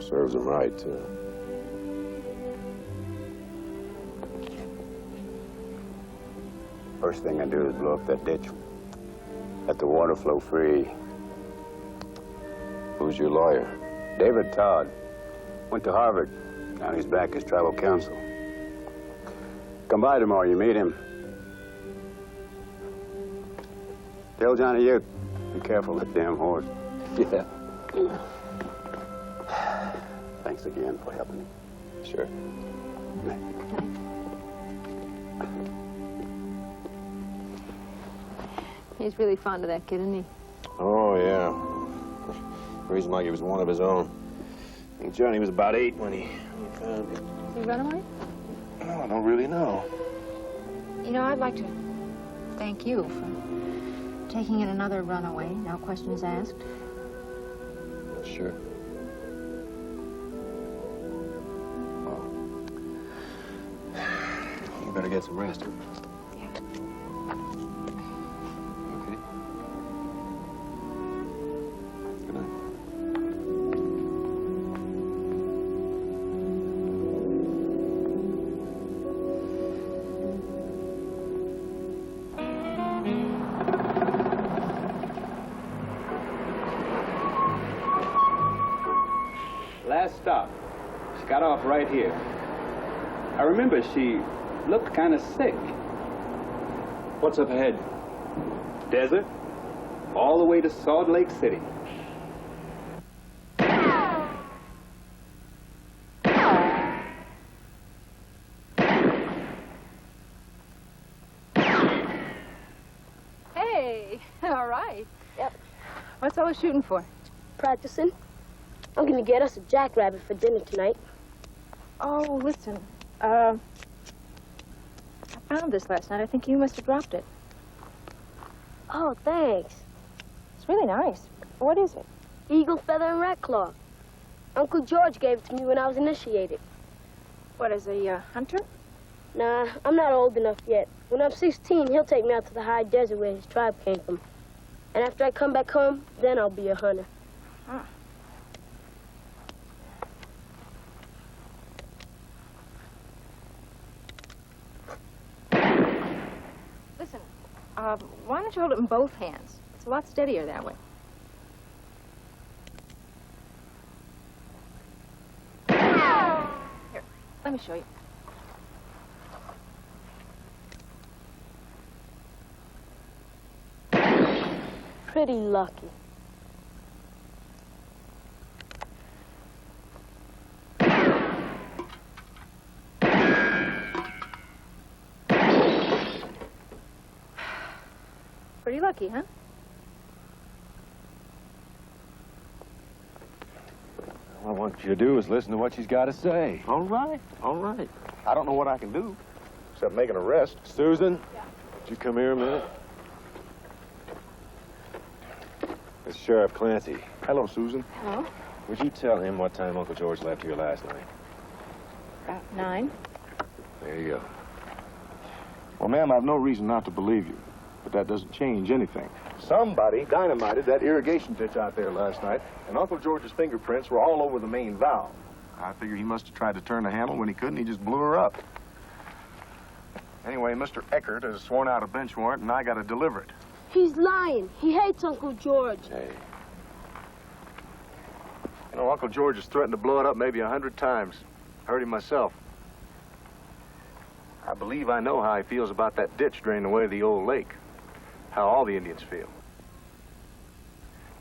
Serves him right, too. First thing I do is blow up that ditch. Let the water flow free. Who's your lawyer? David Todd. Went to Harvard. Now he's back as tribal counsel. Come by tomorrow, you meet him. Tell Johnny Ute, be careful of that damn horse. Yeah. Thanks again for helping me. Sure. He's really fond of that kid, isn't he? Oh, yeah. Reason like he was one of his own. I think Johnny was about 8 when he found him. Did he run away? No, I don't really know. You know, I'd like to thank you for taking in another runaway, no questions asked. Sure. You better get some rest. Yeah. Okay. Good night. Last stop. She got off right here. I remember she looked kind of sick. What's up ahead? Desert? All the way to Salt Lake City. Hey, all right. Yep. What's all the shooting for? Practicing. I'm gonna get us a jackrabbit for dinner tonight. Oh, listen. I found this last night. I think you must have dropped it. Oh, thanks. It's really nice. What is it? Eagle feather and rat claw. Uncle George gave it to me when I was initiated. What, as a hunter? Nah, I'm not old enough yet. When I'm 16, he'll take me out to the high desert where his tribe came from. And after I come back home, then I'll be a hunter. Huh. Listen, why don't you hold it in both hands? It's a lot steadier that way. Here, let me show you. Pretty lucky. Pretty lucky, huh? All I want you to do is listen to what she's got to say. All right, all right. I don't know what I can do, except make an arrest. Susan, would you come here a minute? It's Sheriff Clancy. Hello, Susan. Hello. Would you tell him what time Uncle George left here last night? About 9. There you go. Well, ma'am, I have no reason not to believe you, but that doesn't change anything. Somebody dynamited that irrigation ditch out there last night, and Uncle George's fingerprints were all over the main valve. I figure he must have tried to turn the handle when he couldn't. He just blew her up. Anyway, Mr. Eckert has sworn out a bench warrant, and I got to deliver it. He's lying. He hates Uncle George. Hey. You know, Uncle George has threatened to blow it up maybe 100 times. I heard him myself. I believe I know how he feels about that ditch draining away the old lake. How all the Indians feel.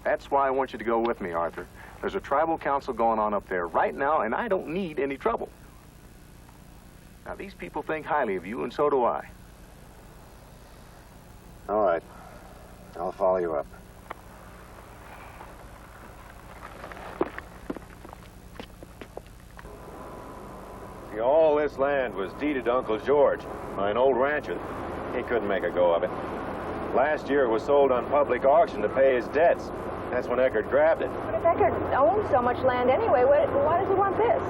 That's why I want you to go with me, Arthur. There's a tribal council going on up there right now, and I don't need any trouble. Now, these people think highly of you, and so do I. All right. I'll follow you up. See, all this land was deeded to Uncle George by an old rancher. He couldn't make a go of it. Last year it was sold on public auction to pay his debts. That's when Eckert grabbed it. But if Eckert owns so much land anyway, why does he want this?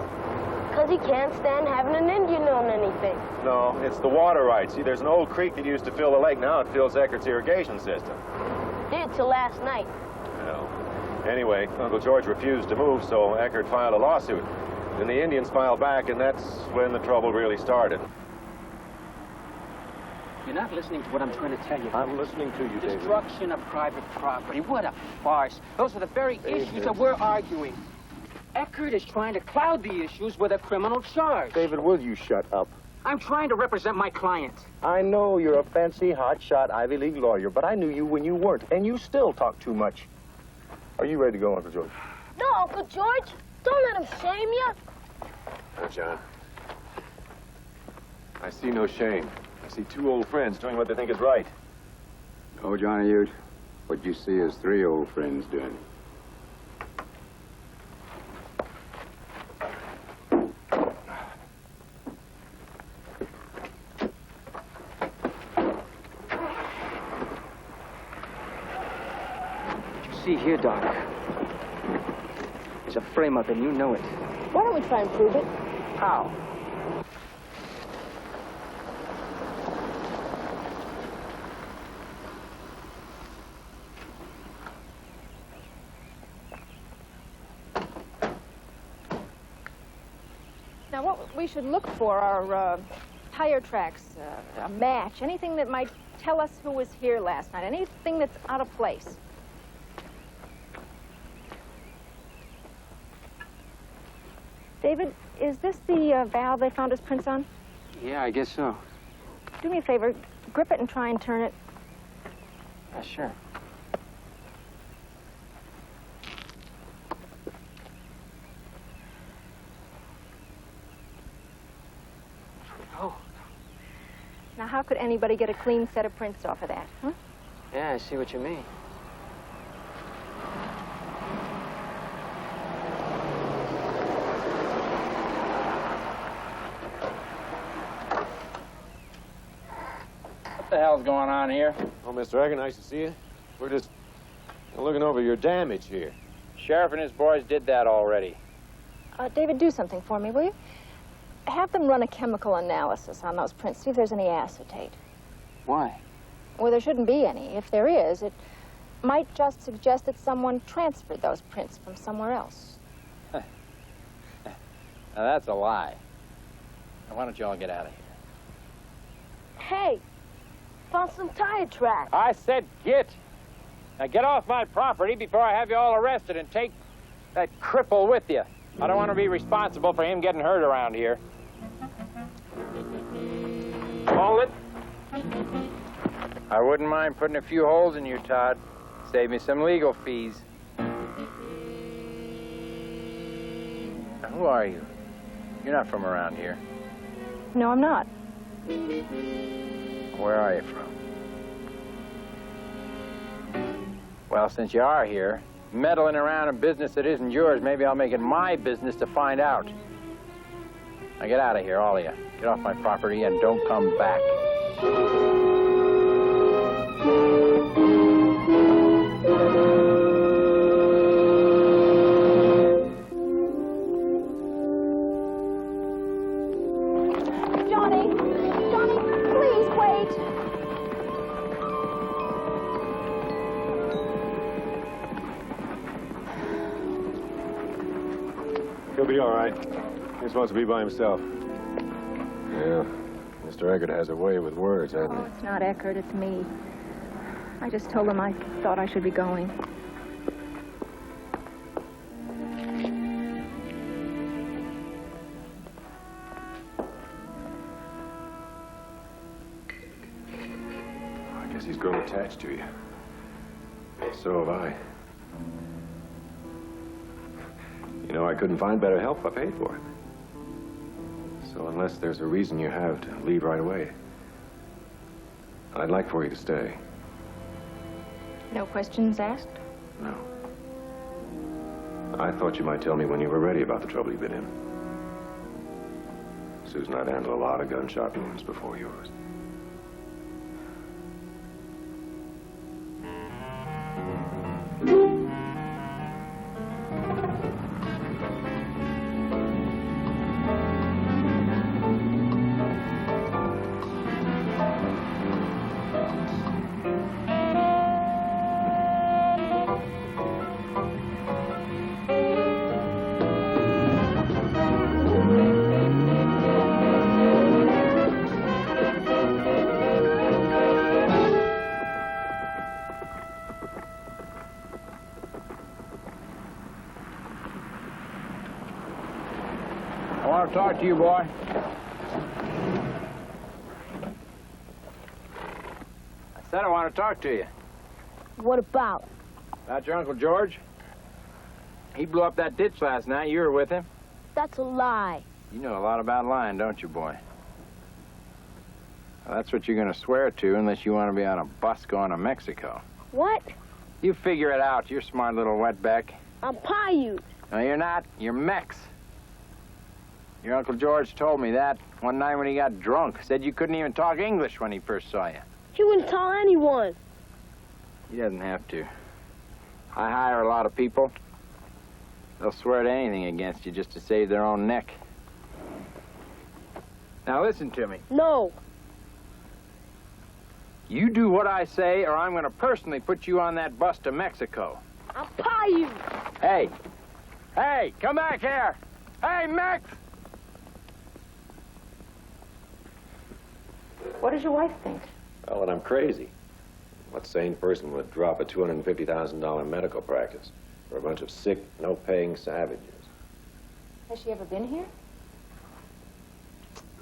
Because he can't stand having an Indian own anything. No, it's the water rights. See, there's an old creek that used to fill the lake. Now it fills Eckert's irrigation system. Did till last night. Well, anyway, Uncle George refused to move, so Eckert filed a lawsuit. Then the Indians filed back, and that's when the trouble really started. You're not listening to what I'm trying to tell you. I'm listening to you, David. Destruction of private property. What a farce. Those are the very issues that we're arguing. Eckert is trying to cloud the issues with a criminal charge. David, will you shut up? I'm trying to represent my client. I know you're a fancy, hot-shot Ivy League lawyer, but I knew you when you weren't, and you still talk too much. Are you ready to go, Uncle George? No, Uncle George. Don't let him shame you. Now, John, I see no shame. I see two old friends doing what they think is right. Oh, Johnny Ute, what you see is three old friends doing. What you see here, Doc, is a frame-up, and you know it. Why don't we try and prove it? How? Now, what we should look for are tire tracks, a match, anything that might tell us who was here last night, anything that's out of place. David, is this the valve they found his prints on? Yeah, I guess so. Do me a favor, grip it and try and turn it. Sure. Oh. Now, how could anybody get a clean set of prints off of that, huh? Yeah, I see what you mean. What the hell's going on here? Oh, Mr. Eckert, nice to see you. We're just looking over your damage here. Sheriff and his boys did that already. David, do something for me, will you? Have them run a chemical analysis on those prints, see if there's any acetate. Why? Well, there shouldn't be any. If there is, it might just suggest that someone transferred those prints from somewhere else. Now, that's a lie. Now, why don't you all get out of here? Hey, found some tire tracks. I said get. Now, get off my property before I have you all arrested and take that cripple with you. I don't want to be responsible for him getting hurt around here. Hold it. I wouldn't mind putting a few holes in you, Todd. Save me some legal fees. Now, who are you? You're not from around here. No, I'm not. Where are you from? Well, since you are here, meddling around a business that isn't yours, maybe I'll make it my business to find out. Now get out of here, all of you. Get off my property and don't come back. Johnny! Johnny, please wait! He'll be all right. He's supposed to be by himself. Yeah. Mr. Eckert has a way with words, hasn't he? It's not Eckert, it's me. I just told him I thought I should be going. I guess he's grown attached to you. So have I. You know, I couldn't find better help if I paid for it. So unless there's a reason you have to leave right away, I'd like for you to stay. No questions asked? No. I thought you might tell me when you were ready about the trouble you've been in. Susan, I'd handled a lot of gunshot wounds before yours. I want to talk to you, boy. I said I want to talk to you. What about? About your Uncle George. He blew up that ditch last night. You were with him. That's a lie. You know a lot about lying, don't you, boy? Well, that's what you're going to swear to unless you want to be on a bus going to Mexico. What? You figure it out. You're a smart little wetback. I'm Paiute. No, you're not. You're Mex. Your Uncle George told me that one night when he got drunk. Said you couldn't even talk English when he first saw you. He wouldn't tell anyone. He doesn't have to. I hire a lot of people. They'll swear to anything against you just to save their own neck. Now listen to me. No. You do what I say, or I'm going to personally put you on that bus to Mexico. I'm Paiute. Hey! Hey, come back here! Hey, Mex! What does your wife think? Well, that I'm crazy. What sane person would drop a $250,000 medical practice for a bunch of sick, no-paying savages? Has she ever been here?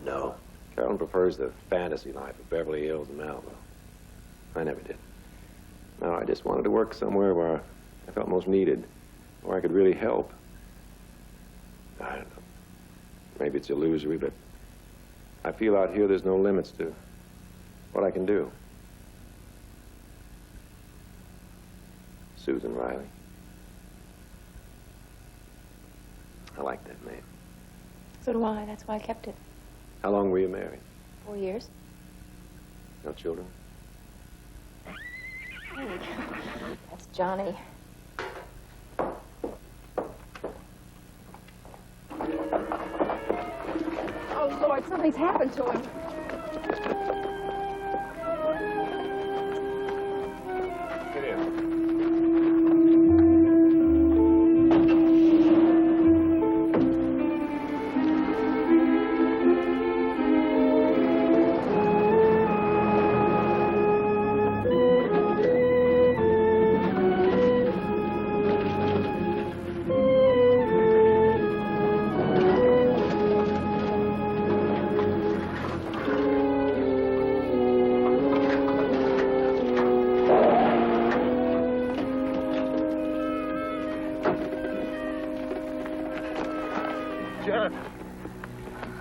No. Carolyn prefers the fantasy life of Beverly Hills and Malibu. I never did. No, I just wanted to work somewhere where I felt most needed, where I could really help. I don't know. Maybe it's illusory, but I feel out here there's no limits to what I can do. Susan Riley. I like that name. So do I. That's why I kept it. How long were you married? 4 years. No children? That's Johnny. Oh, Lord, something's happened to him. Get in.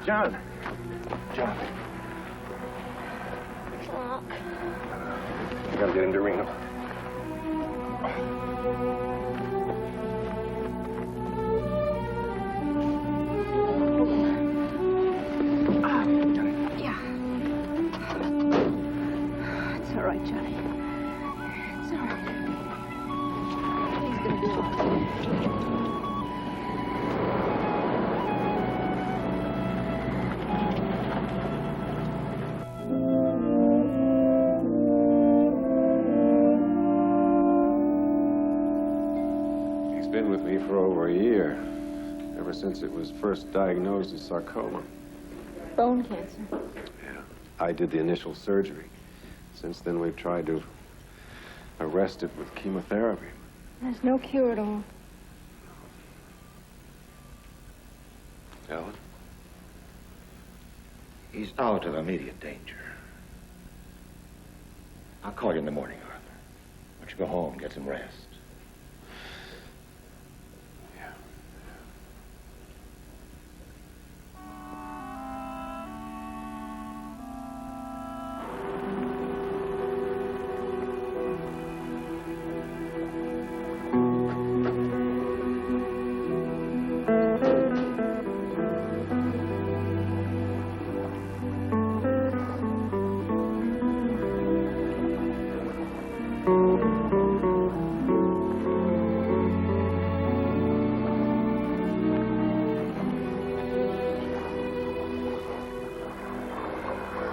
John. John. I gotta get into Reno. Yeah. It's all right, Johnny. It's all right. He's gonna be all right. He's been with me for over a year, ever since it was first diagnosed as sarcoma. Bone cancer. I did the initial surgery. Since then, we've tried to arrest it with chemotherapy. There's no cure at all. Ellen? He's out of immediate danger. I'll call you in the morning, Arthur. Why don't you go home, get some rest?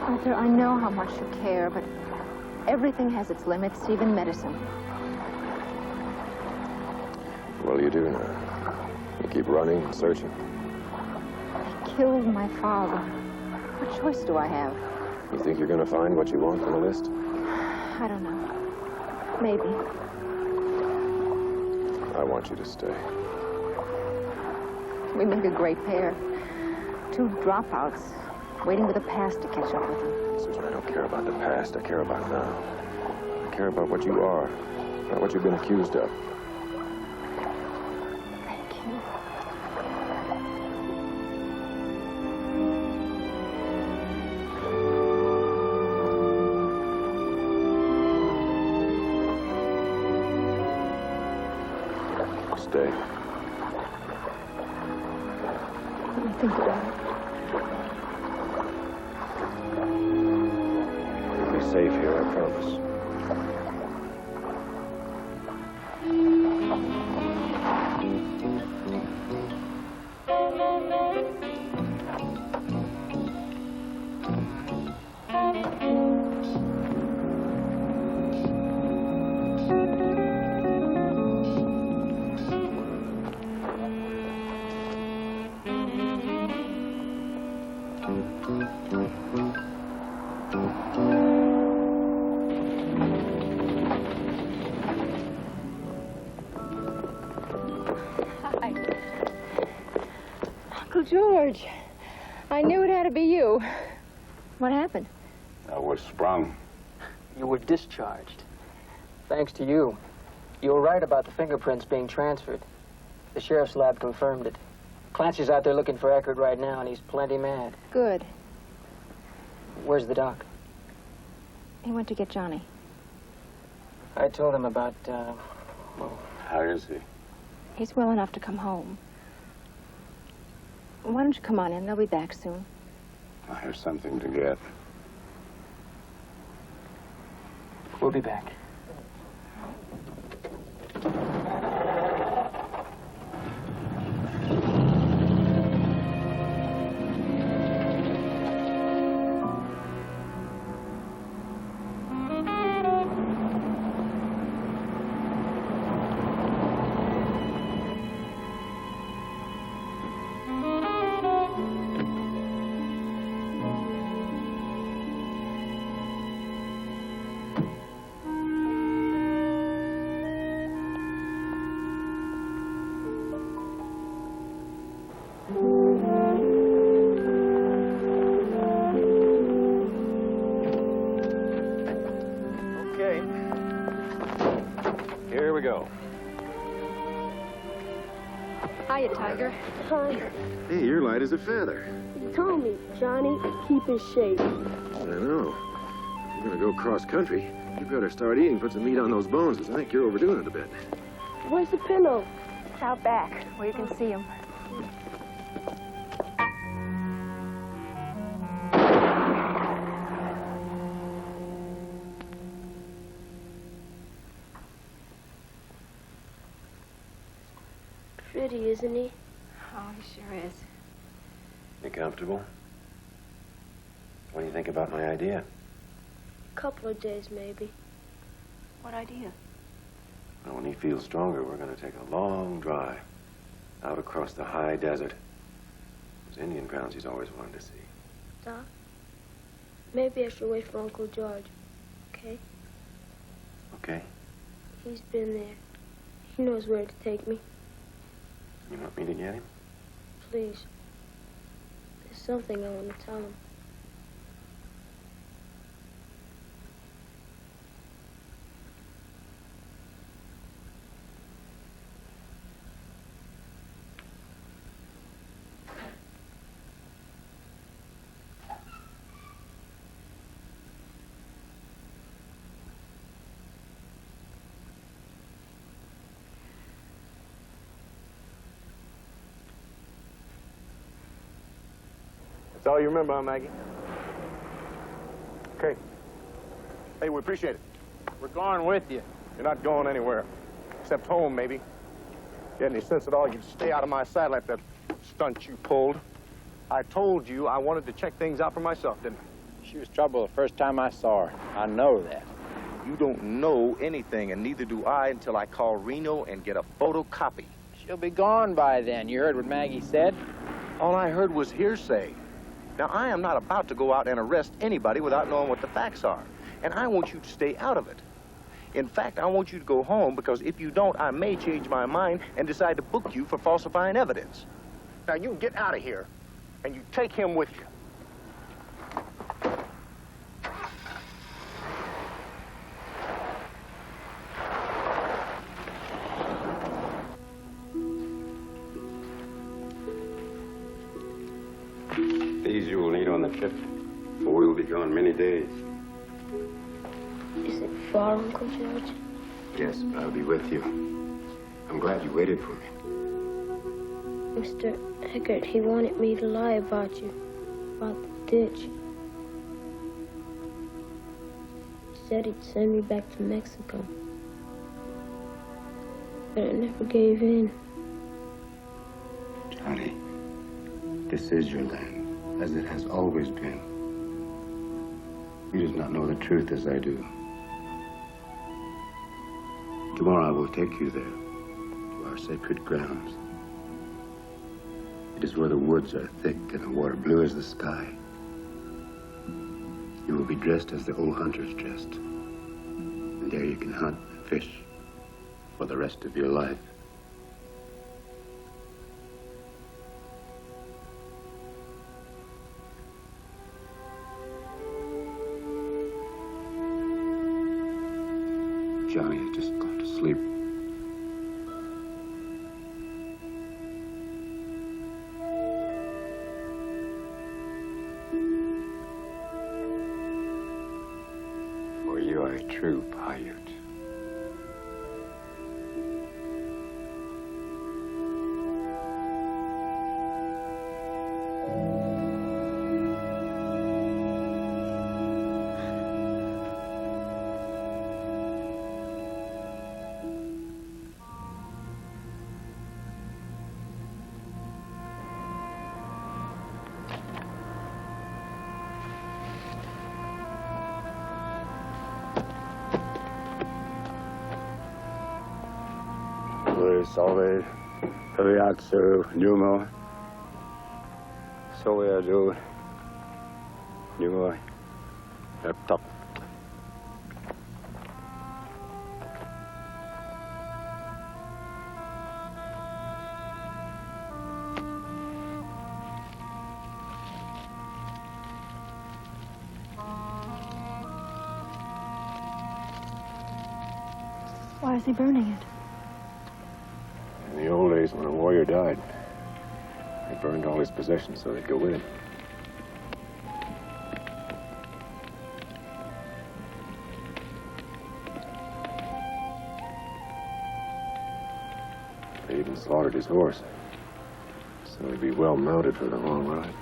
Arthur, I know how much you care, but everything has its limits, even medicine. What do you do now? You keep running and searching? He killed my father. What choice do I have? You think you're going to find what you want on the list? I don't know. Maybe. I want you to stay. We make a great pair. Two dropouts, waiting for the past to catch up with them. Susan, I don't care about the past. I care about now. I care about what you are, not what you've been accused of. Thank you. Stay. Let me think about it. You'll be safe here, I promise. Hi. Uncle George, I knew it had to be you. What happened? I was sprung. You were discharged. Thanks to you. You were right about the fingerprints being transferred. The sheriff's lab confirmed it. Clancy's out there looking for Eckert right now, and he's plenty mad. Good. Where's the doc? He went to get Johnny. I told him about, How is he? He's well enough to come home. Why don't you come on in? They'll be back soon. I have something to get. We'll be back. Okay. Here we go. Hiya, Tiger. Hi. Hey, you're light as a feather. You told me, Johnny, keep in shape. I know. We're gonna go cross-country. You better start eating, put some meat on those bones, because I think you're overdoing it a bit. Where's the pillow? It's out back, where you can see him. Pretty, isn't he? Oh, he sure is. You comfortable? What do you think about my idea? A couple of days, maybe. What idea? Well, when he feels stronger, we're going to take a long drive out across the high desert. Those Indian grounds he's always wanted to see. Doc, maybe I should wait for Uncle George, okay? Okay. He's been there. He knows where to take me. You want me to get him? Please. There's something I want to tell him. That's all you remember, huh, Maggie? Okay. Hey, we appreciate it. We're going with you. You're not going anywhere. Except home, maybe. You had any sense at all, you'd stay out of my sight like that stunt you pulled. I told you I wanted to check things out for myself, didn't I? She was trouble the first time I saw her. I know that. You don't know anything, and neither do I until I call Reno and get a photocopy. She'll be gone by then. You heard what Maggie said? All I heard was hearsay. Now, I am not about to go out and arrest anybody without knowing what the facts are. And I want you to stay out of it. In fact, I want you to go home, because if you don't, I may change my mind and decide to book you for falsifying evidence. Now, you get out of here, and you take him with you. These you will need on the trip, for we will be gone many days. Is it far, Uncle George? Yes, but I'll be with you. I'm glad you waited for me. Mr. Eckert, he wanted me to lie about you, about the ditch. He said he'd send me back to Mexico. But I never gave in. Johnny, this is your land, as it has always been. You do not know the truth as I do. Tomorrow I will take you there, to our sacred grounds. It is where the woods are thick and the water blue as the sky. You will be dressed as the old hunters dressed. And there you can hunt and fish for the rest of your life. Johnny has just gone to sleep. For you are a true Paiute. Salve, Heliatsu, Numo, Soeadu, Numo, Eptop. Why is he burning it? In the old days, when a warrior died, they burned all his possessions so they'd go with him. They even slaughtered his horse. So he'd be well mounted for the long ride.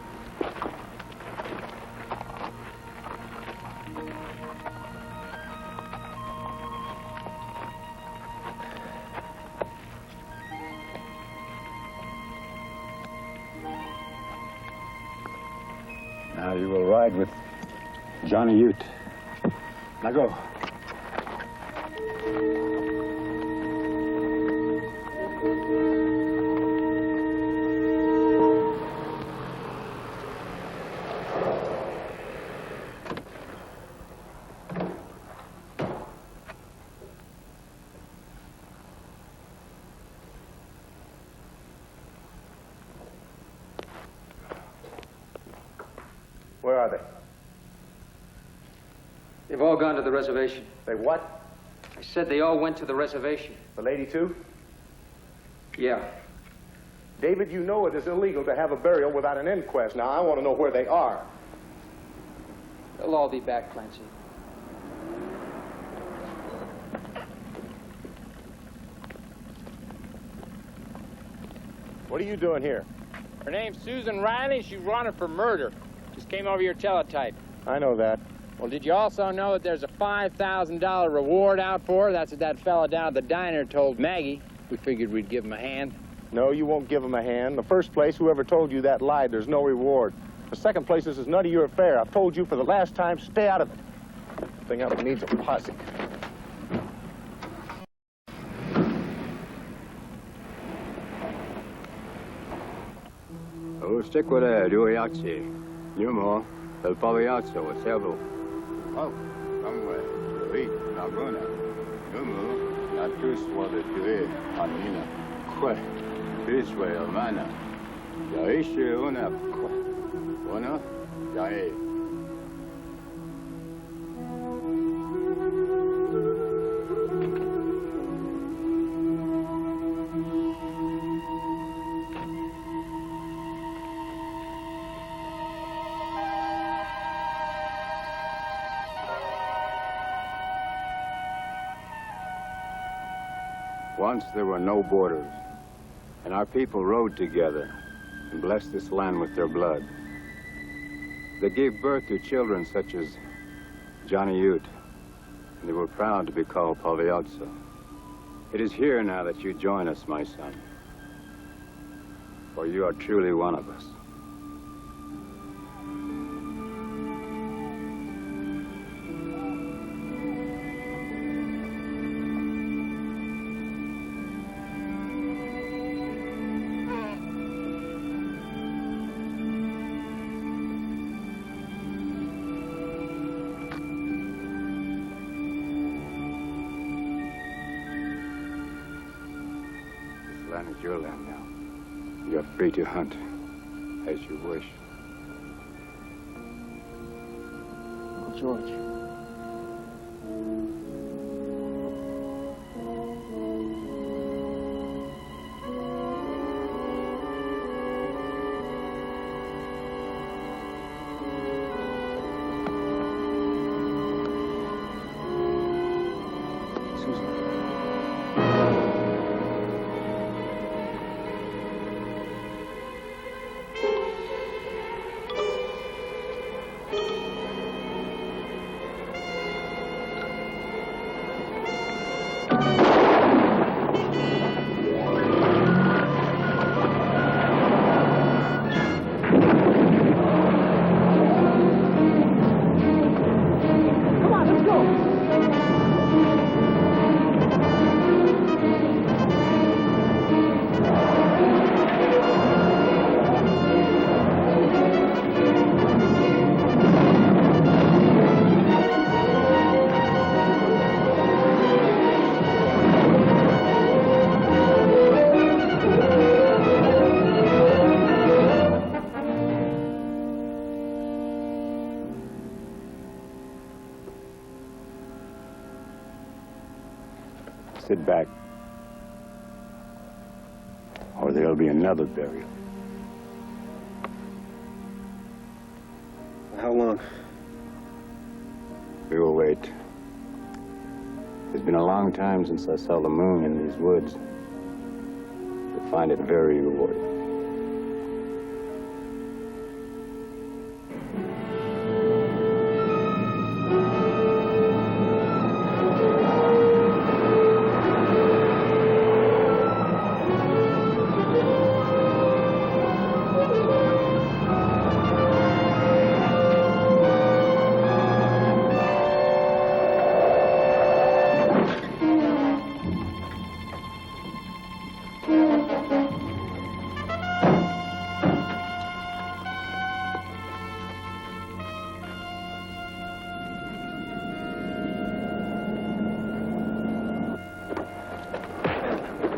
Now you will ride with Johnny Ute. Now go. Where are they? They've all gone to the reservation. They what? I said they all went to the reservation. The lady, too? Yeah. David, you know it is illegal to have a burial without an inquest. Now, I want to know where they are. They'll all be back, Clancy. What are you doing here? Her name's Susan Riley. She's wanted for murder. Just came over your teletype. I know that. Well, did you also know that there's a $5,000 reward out for her? That's what that fella down at the diner told Maggie. We figured we'd give him a hand. No, you won't give him a hand. In the first place, whoever told you that lied. There's no reward. The second place, this is none of your affair. I've told you for the last time, stay out of it. Thing else needs a posse. Oh, stick with her, Duriachi. Numo, el Pagliazzo, Servo. Oh, somewhere. Oui, Laguna. Numu, la tus wada tue, Amina. Kwe, Biswe, Amana. Yaishe una kwe. Una, yae. Once there were no borders, and our people rode together and blessed this land with their blood. They gave birth to children such as Johnny Ute, and they were proud to be called Pagliazzo. It is here now that you join us, my son, for you are truly one of us. Is your land now. You're free to hunt as you wish. Oh, George. Sit back, or there'll be another burial. How long? We will wait. It's been a long time since I saw the moon in these woods. find it very rewarding.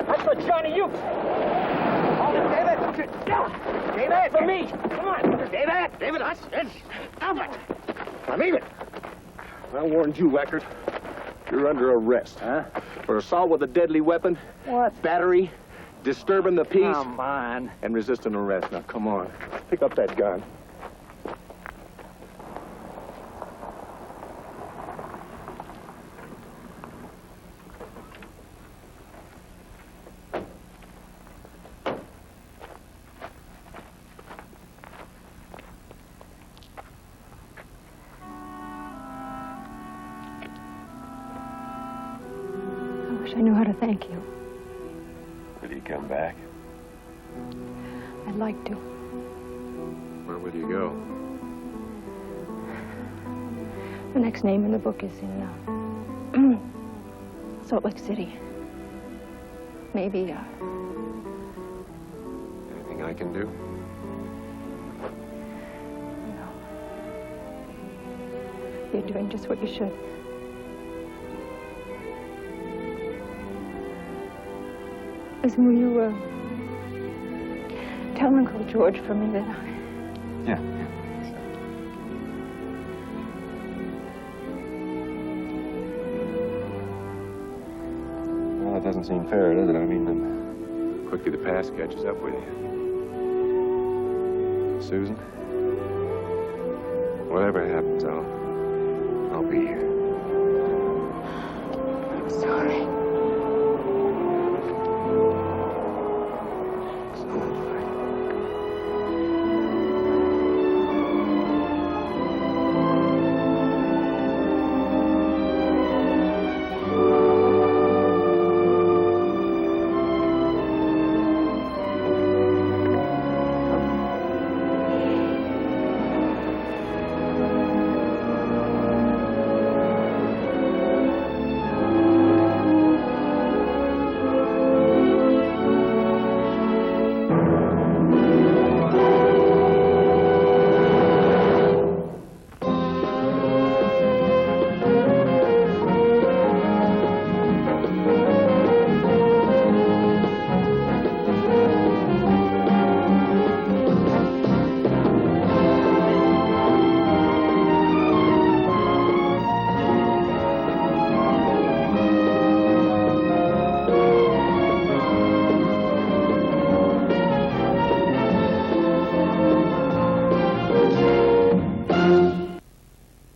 That's for Johnny Ukes. David! David! For me! Come on! David! David, stop it! Now leave it! I warned you, Eckert. You're under arrest. Huh? For assault with a deadly weapon. What? Battery. Disturbing the peace. Come on. And resisting arrest. Now, come on. Pick up that gun. I wish I knew how to thank you. Will you come back? I'd like to. Where will you go? The next name in the book is in Salt Lake City. Maybe, Anything I can do? you're doing just what you should. Listen, will you, tell Uncle George for me that Yeah. Well, that doesn't seem fair, does it? I mean, quickly the past catches up with you. Susan, whatever happens, I'll be here.